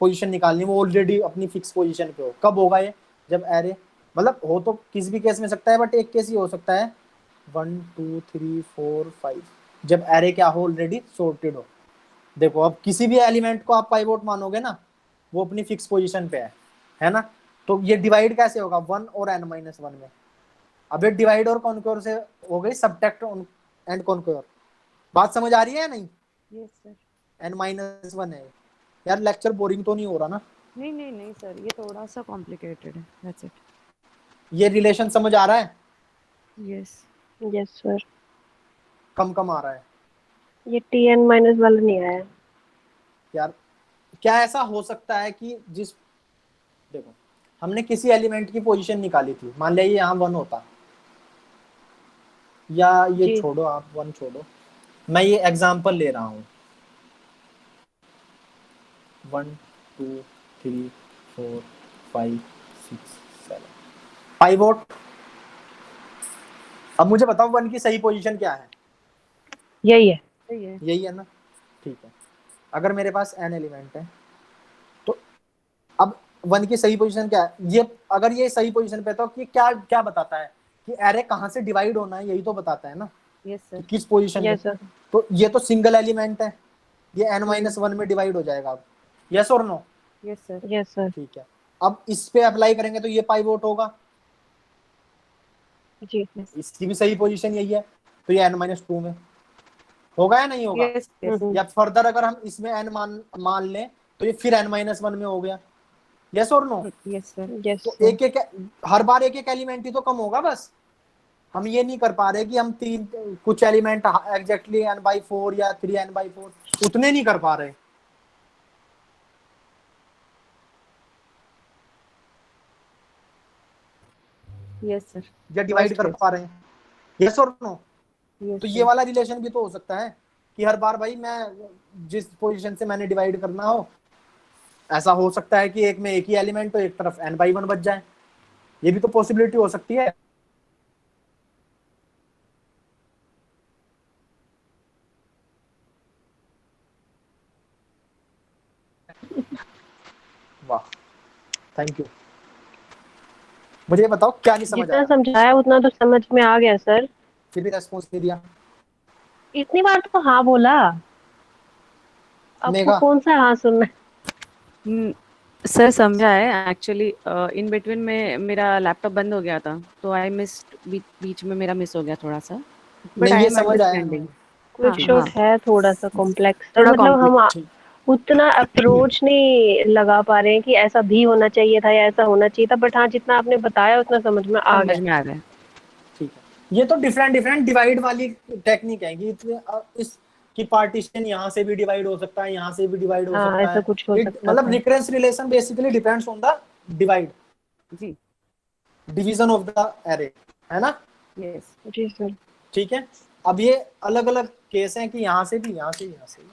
A: पोजीशन निकालनी है वो ऑलरेडी अपनी फिक्स पोजीशन पे हो। कब होगा ये? जब एरे, मतलब हो तो किसी भी केस में सकता है, बट एक केस ही हो सकता है 1 2 3 4 5, जब एरे क्या हो, ऑलरेडी सॉर्टेड हो। देखो अब किसी भी एलिमेंट को आप पाइवोट मानोगे ना, वो अपनी फिक्स पोजीशन पे है ना? तो ये डिवाइड कैसे होगा? 1 और n-1 में। अब ये डिवाइड और कॉन्क्योर से हो गई सब्ट्रैक्ट एंड कॉन्क्योर। बात समझ आ रही है या नहीं?
B: Yes sir.
A: n-1 है। यार लेक्चर बोरिंग तो नहीं हो रहा ना?
B: नहीं नहीं नहीं सर, ये थोड़ा सा कॉम्प्लिकेटेड है, दैट्स इट।
A: ये रिलेशन समझ आ रहा है?
B: यस।
C: Yes sir.
A: कम कम आ रहा है
C: ये tn माइनस वाला नहीं आया।
A: यार। क्या ऐसा हो सकता है कि जिस, देखो हमने किसी एलिमेंट की पोजीशन निकाली थी, मान लिया ये यहाँ 1 होता, या ये
C: जी।
A: छोड़ो, आप 1 छोड़ो, मैं ये एग्जांपल ले रहा हूँ 1 2 3 4 5 6 7 पाइवोट। अब मुझे बताओ 1 की सही पोजीशन क्या है?
C: यही है।
B: सही है।
A: यही है ना, ठीक है। अगर मेरे पास n एलिमेंट है तो अब वन की सही पोजीशन क्या है, ये अगर ये सही पोजीशन पे है तो कि क्या क्या बताता है कि एरे कहाँ से डिवाइड होना है, यही तो बताता है ना
D: यस
A: कि
D: सर।
A: किस पोजीशन में।
C: Yes sir.
A: तो ये तो सिंगल एलिमेंट है, ये n-1 में डिवाइड हो जाएगा अब, यस और no.
D: Yes sir.
C: Yes sir.
A: ठीक है, अब इस पे अप्लाई करेंगे तो ये पाइवोट होगा,
C: जी।
A: इसकी भी सही पोजीशन यही है, तो ये n-2 में होगा या नहीं होगा।
D: यस यस
A: या फर्दर अगर हम इसमें n मान लें तो ये फिर n-1 में हो गया, यस और नो।
D: Yes sir.
C: यस
A: तो
C: सर।
A: एक एक हर बार एक एक एलिमेंट ही तो कम होगा बस। हम ये नहीं कर पा रहे कि हम तीन कुछ एलिमेंट एग्जैक्टली n/4 या 3n/4 उतने नहीं कर पा रहे।
D: Yes sir.
A: या डिवाइड कर पा रहे हैं, यस और नो।
D: यस
A: तो ये वाला रिलेशन भी तो हो सकता है कि हर बार भाई मैं जिस पोजीशन से मैंने डिवाइड करना हो, ऐसा हो सकता है कि एक में एक ही एलिमेंट तो एक तरफ n/1 बच जाए, ये भी तो पॉसिबिलिटी हो सकती है। वाह, थैंक यू। मुझे ये बताओ क्या नहीं समझ
C: जितना
A: आया,
C: समझाया उतना तो समझ में आ गया सर।
A: फिर भी रेस्पॉन्स नहीं दिया।
C: इतनी बार तो हाँ बोला, आपको
A: मेघा,
C: कौन सा हाँ सुनना है?
D: सर समझा है एक्चुअली। इन बिटवीन में मेरा लैपटॉप बंद हो गया था, तो आई मिस्ड, बीच में मेरा मिस हो गया थोड़ा सा, बट
A: नहीं
D: आई
A: ये
D: एम
A: समझ आया
D: अंडरस्टैंडिंग।
A: हमें।
C: क्विक
D: हाँ
A: ठीक
D: हाँ,
C: शॉट है थोड़ा सा कॉम्प्लेक्स, तो
D: थोड़ा
C: मतलब हम
D: कॉम्प्लेक्स।
A: ठीक
C: उतना अप्रोच नहीं लगा पा रहे हैं कि ऐसा भी होना चाहिए था या ऐसा होना चाहिए था, बट हाँ जितना आपने बताया उतना समझ में आ
D: समझ
C: गया।
D: में आ रहा है।
A: ठीक है, ये तो डिफरेंट डिफरेंट डिवाइड वाली टेक्निक है कि इस की पार्टीशन यहाँ से भी डिवाइड हो सकता है, यहाँ से भी डिवाइड हो
C: हाँ
A: सकता
C: ऐसा
A: है।
C: कुछ हो
A: इट
C: सकता
A: मतलब
C: था।
A: Recurrence relation basically depends on the divide,
D: जी।
A: डिवीजन ऑफ द एरे, है ना।
D: यस।
C: जी सर।
A: ठीक है, अब ये अलग अलग केस हैं कि यहाँ से भी, यहाँ से भी, यहाँ से भी।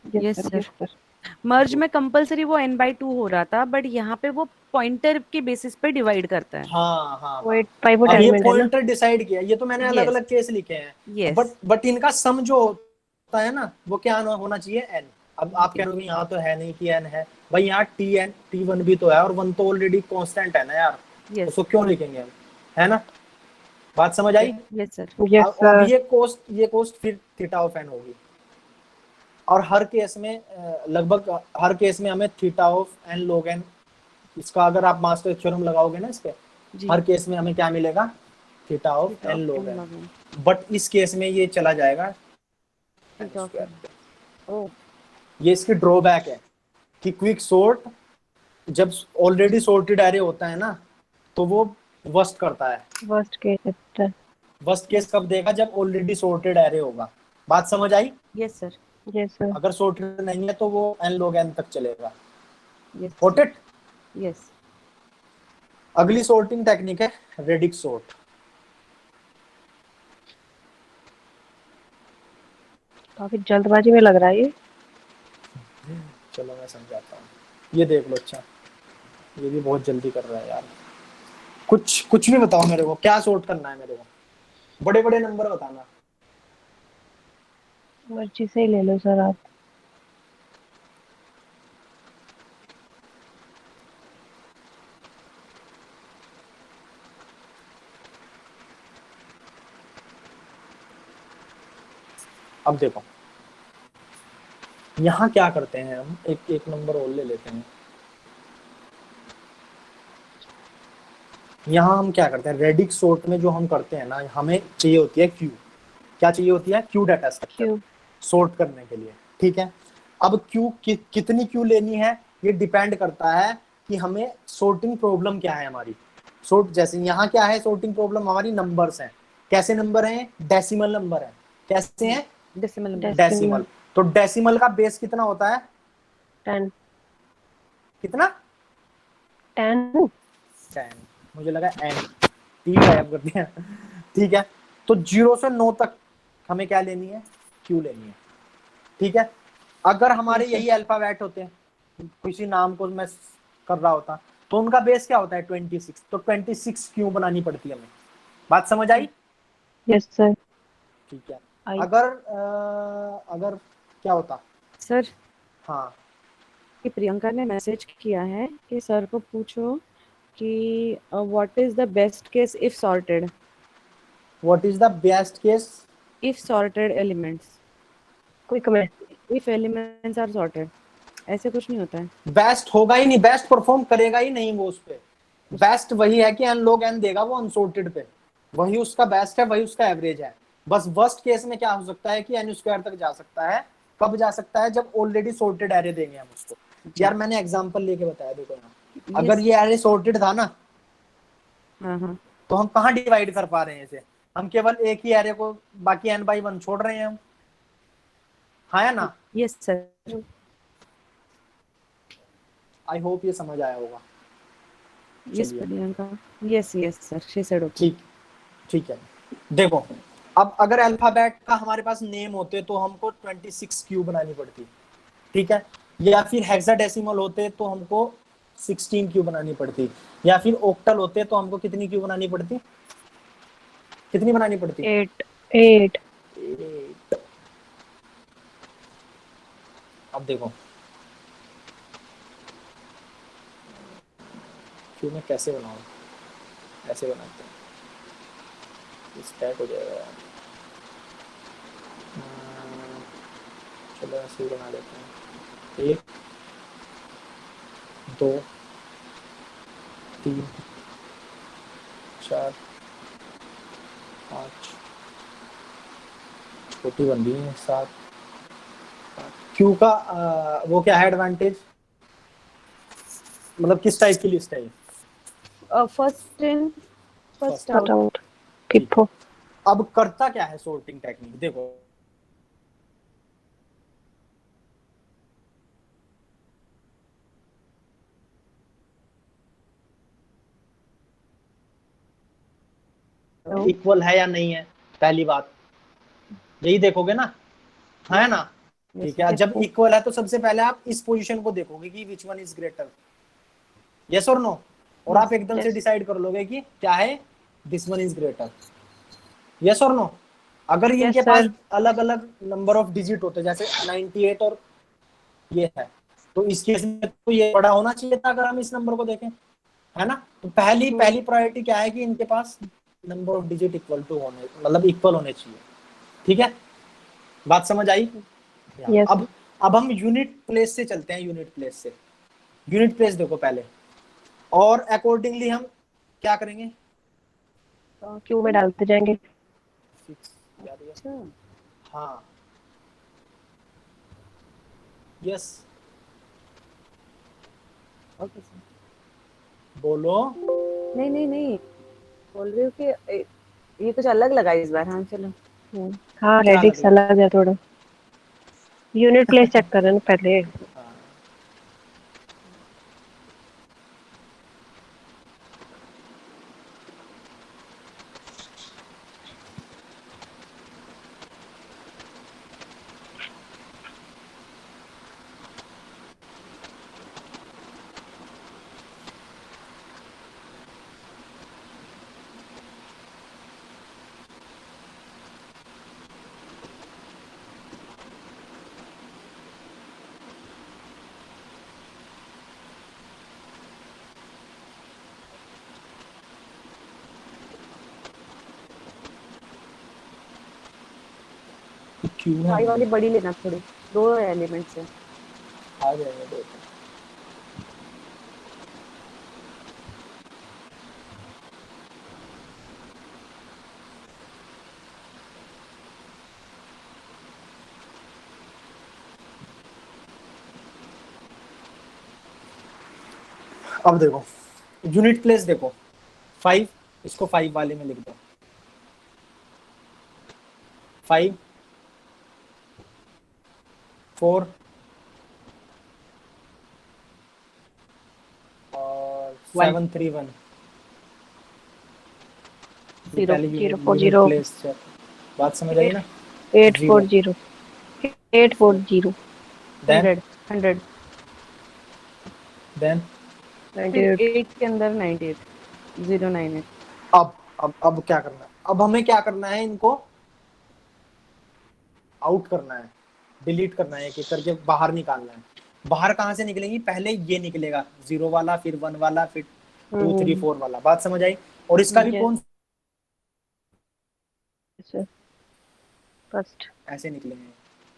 C: Yes
D: yes
C: sir.
D: Sir.
C: Yes sir.
D: Merge में कंपलसरी वो n/2 हो रहा था, बट यहाँ पे वो पॉइंटर के बेसिस पे डिवाइड करता है।
A: हाँ हाँ
C: वो
A: हाँ।
C: एक पाइवोट
A: अब ये
C: एलिमेंट है ना।
A: पॉइंटर डिसाइड किया, ये तो मैंने अलग
D: यस
A: अलग केस लिखे हैं,
D: यस।
A: बट इनका सम जो होता है ना वो क्या होना चाहिए, एन। अब आप कह रहे हो कि यहाँ तो है नहीं कि एन है, भाई यहाँ T1 भी तो है और वन तो ऑलरेडी कांस्टेंट है ना यार,
D: यस
A: उसको क्यों लिखेंगे हम, है ना। बात समझ आई।
D: Yes sir.
C: यस
A: अब
C: सर।
A: ये कोस्ट फिर थीटा ऑफ एन होगी, और हर केस में लगभग हर केस में हमें theta of n log n, इसका अगर आप मास्टर थ्योरम लगाओगे ना इस पे,
D: जी।
A: हर केस में हमें क्या मिलेगा, theta of
D: theta
A: n
D: of
A: log
D: n
A: n।
D: log n।
A: But इस केस में ये चला जाएगा n
D: theta of
A: square
D: n।
A: पे।
D: ओ।
A: ये इसकी ड्रॉबैक है कि क्विक सॉर्ट जब ऑलरेडी सॉर्टेड एरे होता है ना तो वो वर्स्ट करता है।
C: वर्स्ट केस है।
A: वर्स्ट केस
D: यस
A: कब देगा, जब ऑलरेडी सॉर्टेड एरे होगा। बात समझ आई।
D: Yes sir.
C: Yes sir.
A: अगर सॉर्टेड नहीं है तो वो एन log n तक चलेगा।
D: Yes
A: got
D: sir.
A: It.
D: Yes.
A: अगली सॉर्टिंग टेक्निक है रेडिक्स सॉर्ट।
C: काफी जल्दबाजी में लग रहा है ये।
A: चलो मैं समझाता हूँ, ये देख लो। अच्छा, ये भी बहुत जल्दी कर रहा है यार। कुछ कुछ भी बताओ मेरे को, क्या सॉर्ट करना है मेरे को, बड़े बड़े नंबर बताना।
C: मर्जी से ही ले लो सर आप।
A: अब देखो यहाँ क्या करते हैं हम, एक एक नंबर और ले लेते हैं। यहाँ हम क्या करते हैं, रेडिक्स सॉर्ट में जो हम करते हैं ना, हमें चाहिए होती है क्यू। क्या चाहिए होती है, क्यू डाटा स्ट्रक्चर
C: क्यों?
A: सॉर्ट करने के लिए। ठीक है, अब क्यू कितनी क्यू लेनी है ये डिपेंड करता है कि हमें सॉर्टिंग प्रॉब्लम क्या है हमारी। सॉर्ट जैसे यहाँ क्या है, सॉर्टिंग प्रॉब्लम हमारी नंबर्स हैं। कैसे नंबर हैं, डेसिमल नंबर है। कैसे हैं,
D: डेसिमल नंबर।
A: डेसिमल।
C: डेसिमल।
A: तो डेसिमल का बेस कितना होता है,
C: 10।
A: कितना,
C: 10।
A: 10। मुझे लगा एन, टी गायब कर दिया। ठीक है, तो 0 से 9 तक हमें क्या लेनी है, क्यू लेनी है। ठीक है, अगर हमारे
C: ठीक है।
A: यही अल्फाबेट होते हैं, किसी नाम को मैं कर रहा होता, तो उनका बेस क्या होता है, 26। तो 26 क्यों बनानी पड़ती है हमें। बात समझ आई।
C: Yes sir.
A: ठीक है,
C: आई।
A: अगर अगर क्या होता,
D: सर
A: हाँ
D: कि प्रियंका ने मैसेज किया है कि सर को पूछो कि what is the best case if sorted
A: what is the best case?
D: Elements
C: quick में
D: इफ एलिमेंट्स आर सॉर्टेड, ऐसे कुछ नहीं होता है।
A: बेस्ट होगा ही नहीं, बेस्ट परफॉर्म करेगा ही नहीं वो उस पे। बेस्ट वही है कि एन log n देगा वो अनसॉर्टेड पे, वही उसका बेस्ट है, वही उसका एवरेज है। बस वर्स्ट केस में क्या हो सकता है कि एन स्क्वायर तक जा सकता है। कब जा सकता है? जब ऑलरेडी सॉर्टेड एरे देंगे हम उसको।
D: जी।
A: यार मैंने एग्जांपल लेके बताया, देखो यहाँ अगर
D: Yes.
A: ये एरे सॉर्टेड था ना,
D: हाँ हाँ
A: तो हम कहाँ डिवाइड कर पा रहे हैं इसे? हम केवल एक ही एरे को बाकी n by 1 छोड़ रहे हैं हम, हाँ या ना?
D: Yes sir.
A: आई होप ये समझ आया होगा।
D: यस
A: चलिए
D: Priyanka, yes yes sir, she said okay.
A: ठीक, ठीक है। देखो अब अगर अल्फाबेट का हमारे पास नेम होते तो हमको 26 क्यू बनानी पड़ती, ठीक है, या फिर हेक्साडेसिमल होते तो हमको 16 क्यू बनानी पड़ती, या फिर ऑक्टल होते तो हमको कितनी क्यू बनानी पड़ती? कितनी बनानी पड़ती?
C: 8 8
A: 8। अब देखो क्यू में कैसे बनाऊं, ऐसे बनाते हैं, स्टैक हो जाएगा यार। चलो ऐसे ही बना लेते हैं, 1 2 3 4 5, छोटी बन रही है 7। क्यू का वो क्या है एडवांटेज, मतलब किस टाइप की लिस्ट है ये?
D: First in first
A: First
C: cut
D: out.
C: Out पिप्पो।
A: अब करता क्या है सॉर्टिंग टेक्निक, देखो इक्वल है या नहीं है, पहली बात यही देखोगे ना, है ना? ठीक है, जब इक्वल है तो सबसे पहले आप इस पोजीशन को देखोगे कि which one is greater, yes और नो, और आप एकदम से
C: yes.
A: डिसाइड कर लोगे कि क्या है, this one is greater, yes और नो। अगर
C: Yes,
A: इनके
C: sir.
A: पास अलग अलग नंबर ऑफ डिजिट होते जैसे 98 और ये है, तो इस केस में तो ये बड़ा होना चाहिए था अगर हम इस नंबर को देखें, है ना? तो पहली प्रायोरिटी क्या है कि इनके पास number of digit equal to होने, मतलब इक्वल होने चाहिए, ठीक है, बात समझ आई?
C: Yes.
A: अब हम यूनिट प्लेस से चलते हैं, यूनिट प्लेस से। यूनिट प्लेस देखो पहले, और अकॉर्डिंगली हम क्या करेंगे,
C: क्यू में डालते जाएंगे।
D: अच्छा
A: हाँ यस
D: ओके सर।
A: बोलो।
D: नहीं नहीं नहीं, बोल रही हूँ कि ये कुछ अलग लगा इस बार। हाँ चलो।
C: हाँ
A: क्या
C: रेडिक्स
A: लग
C: अलग है थोड़ा। यूनिट प्लेस चेक कर रहे ना पहले।
A: हाँ। क्यों है
D: भाई वाली बड़ी लेना थोड़ी, 2 एलिमेंट्स है।
A: आ जाएगा दो। अब देखो यूनिट प्लेस देखो 5, इसको 5 वाले में लिख दो, 5 4 और 7 3 1
C: 0
A: पहले
C: 0 4
A: यूनिट
C: 0
A: प्लेस चेक, बात समझ आई ना?
C: 8 4 0 8 4 0
A: देन
D: 100
A: देन
D: फिर
C: 98
D: 8 के अंदर 98 098।
A: अब क्या करना है, अब हमें क्या करना है, इनको आउट करना है, डिलीट करना है, एक एक करके बाहर निकालना है। बाहर कहाँ से निकलेंगी, पहले ये निकलेगा 0 वाला, फिर 1 वाला, फिर 2 3 4 वाला। बात समझ आई। और इसका भी कौन
C: फर्स्ट
A: ऐसे निकलेंगे,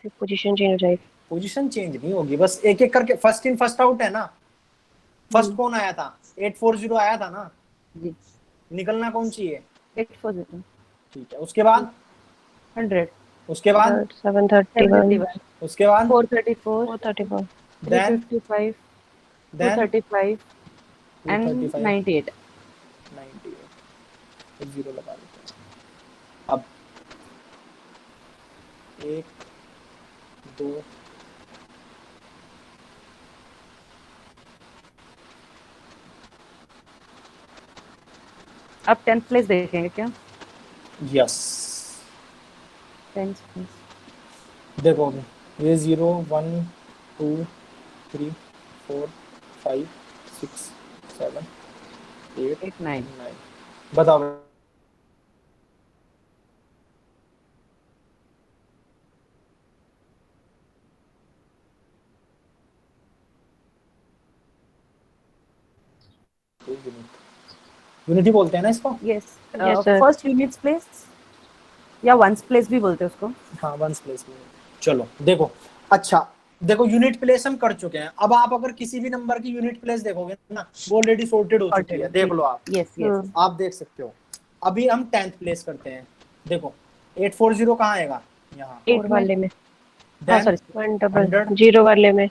C: फिर पोजीशन चेंज हो जाएगी।
A: पोजीशन चेंज नहीं होगी, बस एक एक करके फर्स्ट इन फर्स्ट आउट है ना। फर्स्ट कौन आया था, 840 आया था ना,
D: जी
A: निकलना कौन चाहिए।
D: 840
A: ठीक है, उसके बाद
D: 100
A: उसके बाद
C: 731
D: 731
A: उसके बाद
D: 434
C: 434
A: देन
D: 355
A: देन
D: 235 and
A: 235
D: 98
A: 98 जीरो लगा देते हैं। अब 1 2
D: अब 10th प्लेस देखेंगे क्या?
A: यस
D: 10th प्लेस
A: देखो अभी ये 0 1 2 3 4 5 6 7 8
D: 8 9
A: 9 बताओ। यूनिटी बोलते हैं ना इसको।
D: Yes
C: Yes, sir.
D: First units place या वंस प्लेस भी बोलते हैं उसको।
A: हाँ वंस प्लेस में। चलो देखो, अच्छा देखो यूनिट प्लेस हम कर चुके हैं। अब आप अगर किसी भी नंबर की यूनिट प्लेस देखोगे ना, वो ऑलरेडी सॉर्टेड हो चुकी है, देख लो आप।
D: यस यस
A: आप देख सकते हो। अभी हम 10th प्लेस करते हैं। देखो 840 कहाँ आएगा, यहाँ।
C: 4 वाले में,
D: हाँ
A: देन
D: सॉरी
C: 1 डबल
A: 100
C: 0 वाले में,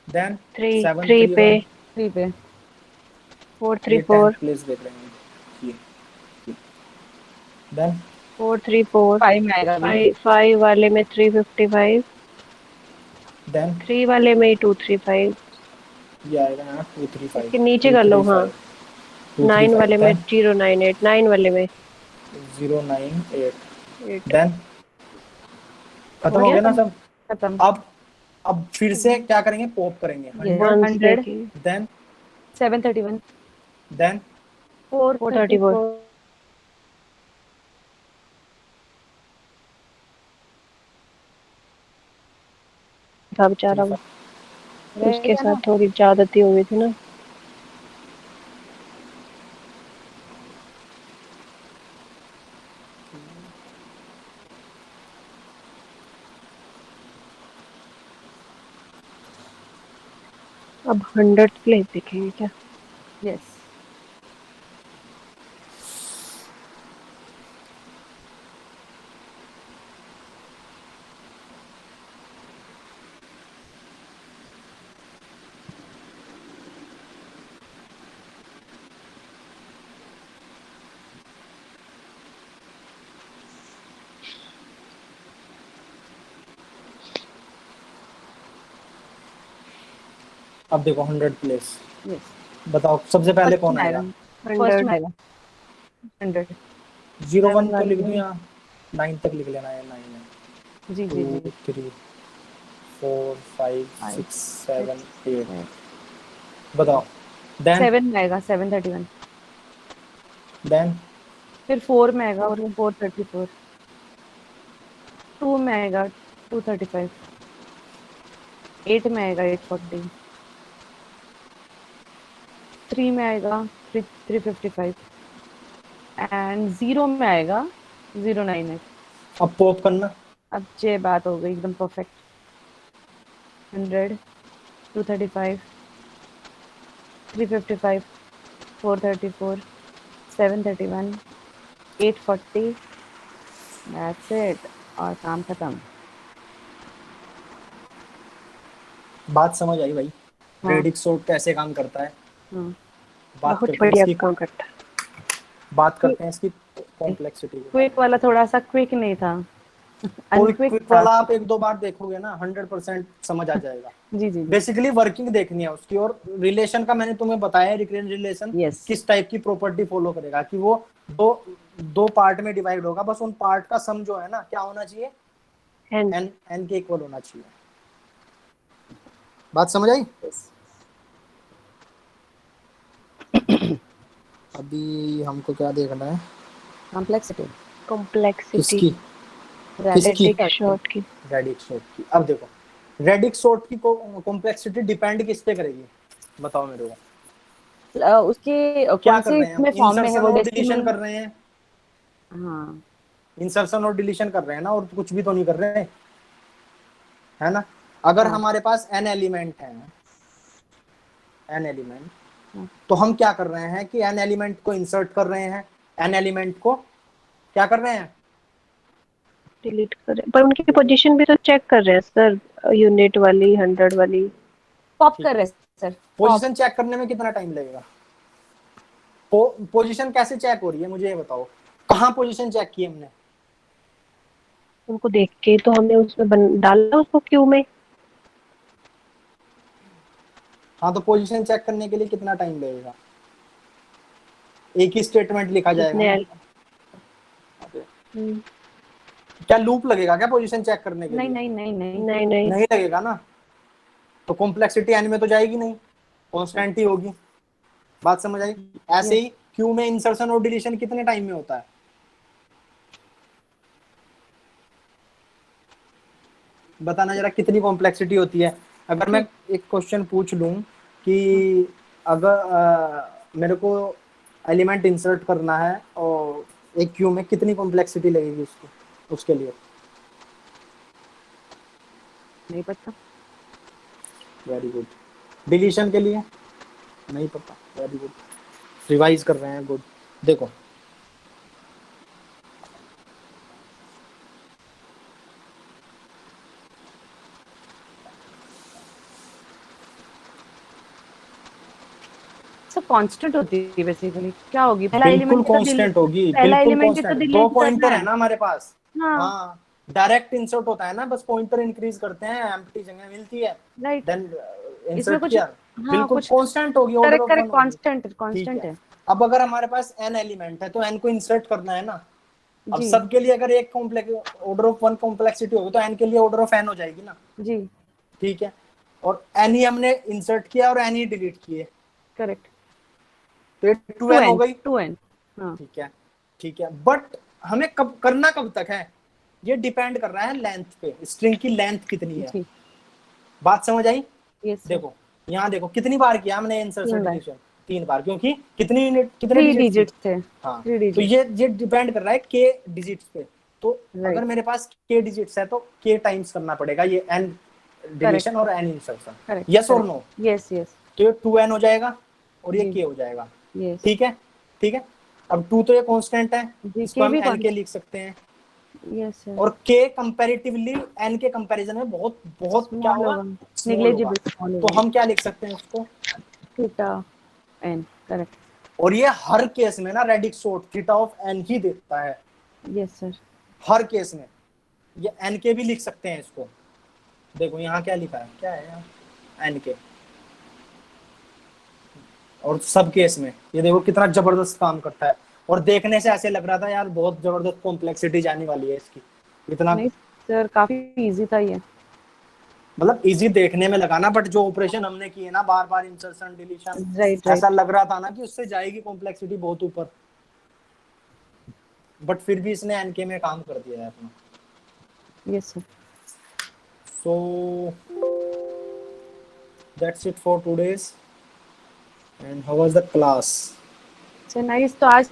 A: देन
C: 3
A: 7
C: 3
A: 3
C: पे,
A: 1
D: 3 पे
C: 4 3
A: ये
C: 4
A: 10th प्लेस देख रहे हैं ये। देन
C: 4 3 4
D: 5 में आएगा अभी
C: 5 वाले में 355,
A: देन
C: 3 वाले में 235,
A: ये आएगा यहाँ 235
C: इसके नीचे कर लो। हाँ 9 वाले में 098, 9 वाले में
A: 098
C: 8
A: देन खत्म
C: हो
A: हो
C: गया।
A: गया ना सब।
D: खत्म।
A: अब फिर से क्या करेंगे, पॉप करेंगे।
D: Yes.
A: 100
C: 1 देखेंगे।
A: देन
D: 731
A: देन
C: 434 था बेचारा वो, उसके साथ थोड़ी ज्यादती हो गई थी ना। अब 100 प्लेस देखेंगे क्या।
D: यस
A: अब देखो 100 प्लेस।
D: यस
A: बताओ सबसे पहले कौन
D: फर्स्ट
A: आएगा।
D: में आएगा 100
A: 01 तो
C: वाले
A: लिख दूं
C: में।
A: यहाँ, 9 तक लिख लेना है। 9 है
D: जी जी
A: 2
D: जी
A: 3 4 5
D: 5
A: 6 7 8
D: 6
A: बताओ। देन
D: 7 में आएगा 731
A: देन
D: फिर 4 में आएगा
C: 4
D: 434 2 में आएगा 235 8 में आएगा 840 3 में आएगा 355 एंड 0 में आएगा 098।
A: अब पॉप करना।
D: अब ये बात हो गई एकदम परफेक्ट। 100 235 355 434 731 840 दैट्स इट और काम खत्म।
A: बात समझ आई भाई,
D: हाँ।
A: प्रेडिक्ट सॉर्ट कैसे काम करता है।
D: हाँ
A: बात
C: बहुत
A: करते हैं
C: बढ़िया
A: इसकी,
C: काम करता है।
A: बात करते हैं इसकी कॉम्प्लेक्सिटी के बारे
D: क्विक वाला थोड़ा सा क्विक नहीं था,
A: में।
D: अनक्विक
A: क्विक
D: था।
A: वाला आप 1 2 बार देखोगे ना 100% समझ आ जाएगा।
D: जी जी जी
A: बेसिकली वर्किंग देखनी है उसकी, और रिलेशन का मैंने तुम्हें बताया रिकरेंट रिलेशन
D: यस
A: किस टाइप की प्रॉपर्टी फॉलो करेगा, कि वो दो दो पार्ट में डिवाइड होगा, बस उन पार्ट का सम जो है ना क्या होना चाहिए,
C: एंड
A: एन एन के इक्वल होना चाहिए। बात समझ आई। अभी हमको क्या देखना है,
D: कॉम्प्लेक्सिटी
C: कॉम्प्लेक्सिटी
A: किसकी किसकी
C: रेडिक्स शॉर्ट की।
A: रेडिक्स शॉर्ट की। अब देखो रेडिक्स सॉर्ट की कॉम्प्लेक्सिटी डिपेंड किस पे करेगी, बताओ मेरे को।
D: उसके
A: क्या
D: कौन
A: कर
D: से
A: रहे हैं हम,
D: में फॉर्म में है
A: इंसर्शन
D: वो
A: और डिलीशन
D: डेसिमल।
A: कर रहे हैं,
D: हाँ
A: इंसर्शन और डिलीशन कर रहे हैं ना, और कुछ भी तो नहीं कर रहे हैं, है ना। अगर
D: हाँ
A: हमारे पास n एलिमेंट है, n एलिमेंट,
D: हाँ।
A: तो हम क्या कर रहे हैं कि n एलिमेंट को इंसर्ट कर रहे हैं, n एलिमेंट को क्या कर रहे हैं,
C: डिलीट कर रहे हैं, पर उनकी पोजीशन भी तो चेक कर रहे हैं सर, यूनिट वाली 100 वाली।
D: पॉप
A: ठीक
D: कर
A: है।
D: रहे सर, पॉप।
A: पोजीशन चेक करने में कितना टाइम लगेगा, पोजीशन कैसे चेक हो रही है मुझे ये बताओ, कहाँ पोजीशन चेक की हमने,
C: उनको देख के तो हमने उसमें डाला उसको क्यू में।
A: हाँ तो पोजीशन चेक करने के लिए कितना टाइम लगेगा, एक ही स्टेटमेंट लिखा जाएगा
C: जितने
A: ना।
C: हम्म,
A: क्या लूप लगेगा क्या पोजीशन चेक करने के
D: नहीं
A: लिए,
D: नहीं नहीं नहीं।
C: नहीं नहीं।
A: नहीं लगेगा ना, तो कॉम्प्लेक्सिटी एन में तो जाएगी नहीं, कांस्टेंट ही होगी, बात समझ आई। ऐसे
D: यस
A: ही क्यू में इंसर्शन और डिलीशन कितने टाइम में होता है, बताना जरा कितनी कॉम्प्लेक्सिटी होती है। अगर मैं एक क्वेश्चन पूछ लूं कि अगर मेरे को एलिमेंट इंसर्ट करना है और एक क्यू में कितनी कॉम्प्लेक्सिटी लगेगी उसको, उसके लिए।
D: नहीं पता।
A: Very good. डिलीशन के लिए नहीं पता, वेरी गुड, रिवाइज कर रहे हैं, गुड। देखो
D: सब कांस्टेंट होती है बेसिकली, क्या होगी, पहला
A: बिल्कुल
D: एलिमेंट है तो
A: कांस्टेंट होगी,
D: पहला
A: बिल्कुल
D: एलिमेंट है तो
A: कांस्टेंट, दो
D: डिलीट करना
A: पॉइंटर है
D: है।
A: ना हमारे पास।
D: हाँ
A: हाँ, डायरेक्ट इंसर्ट होता है ना, बस पॉइंटर इंक्रीज करते हैं, एम्प्टी जगह मिलती है,
D: राइट।
A: देन
D: इसमें
A: इंसर्ट
D: कुछ,
A: किया,
D: हाँ
A: बिल्कुल
D: कुछ,
A: कांस्टेंट होगी, order
D: correct
A: of one
D: correct,
A: होगी।
D: कांस्टेंट
A: ठीक
D: कांस्टेंट
A: है।
D: है।
A: अब अगर हमारे पास n एलिमेंट है तो n को इंसर्ट करना है ना, अब
D: जी
A: सबके लिए अगर एक complex order of one complexity होगी तो n के लिए ऑर्डर ऑफ n हो जाएगी ना।
D: जी
A: ठीक है, और n ही हमने इंसर्ट किया और n ही डिलीट किए,
D: करेक्ट।
A: तो ये 2n हो गई।
D: 2n। हाँ
A: ठीक है, ठीक है, बट हमें कब करना, कब तक है, ये डिपेंड कर रहा है लेंथ पे, स्ट्रिंग की लेंथ कितनी है,
D: जी
A: बात समझ आई।
D: Yes sir.
A: देखो यहाँ देखो कितनी बार किया हमने इंसर्शन
D: 3 बार,
A: डिलीशन, 3 बार, क्योंकि कितनी यूनिट, कितने
D: 3
A: डिजिट्स थी।
D: डिजिट्स थे,
A: हाँ,
D: 3
A: तो
D: डिजिट।
A: ये डिपेंड कर रहा है के डिजिट्स पे, तो अगर
D: राइट
A: मेरे पास के डिजिट्स है तो के टाइम्स करना पड़ेगा ये एन
D: करेक्ट
A: डिलीशन और एन इंसर्शन,
D: करेक्ट
A: यस और
D: करेक्ट।
A: नो।
D: यस यस
A: तो ये 2n हो जाएगा और ये
D: जी
A: k हो जाएगा।
D: यस
A: ठीक है, ठीक है। अब 2 तो ये कांस्टेंट है,
D: जी।
A: इसको
D: के
A: हम
D: भी
A: n
D: कौन।
A: के लिख सकते हैं,
D: यस सर।
A: और k कंपैरेटिवली n के कंपैरिजन में बहुत बहुत क्या
D: स्मॉल
A: होगा,
D: होगा,
A: स्मॉल होगा।
D: नेग्लिजिबल स्मॉल
A: तो
D: होगा।
A: हम क्या लिख सकते हैं उसको,
D: थीटा एन करेक्ट।
A: और ये हर केस में ना radix sort theta of n ही देता है,
D: यस सर।
A: हर केस में। ये n के भी लिख सकते हैं इसको, देखो यहाँ क्या लिखा है, क्या है यहाँ n के, और सब केस में ये देखो कितना जबरदस्त काम करता है, और देखने से ऐसे लग रहा था यार बहुत जबरदस्त कॉम्प्लेक्सिटी जाने वाली है इसकी, इतना
D: नहीं सर, काफी इजी था ये।
A: मतलब इजी देखने में लगा ना, बट जो ऑपरेशन हमने किए ना बार बार इंसर्शन डिलीशन,
D: राइट
A: ऐसा
D: राइट।
A: लग रहा था ना कि उससे जाएगी कॉम्प्लेक्सिटी बहुत ऊपर, बट फिर भी इसने एनके में काम कर दिया है अपना।
D: Yes sir.
A: So that's it for today's, and how was the class.
D: Sir nice, तो आज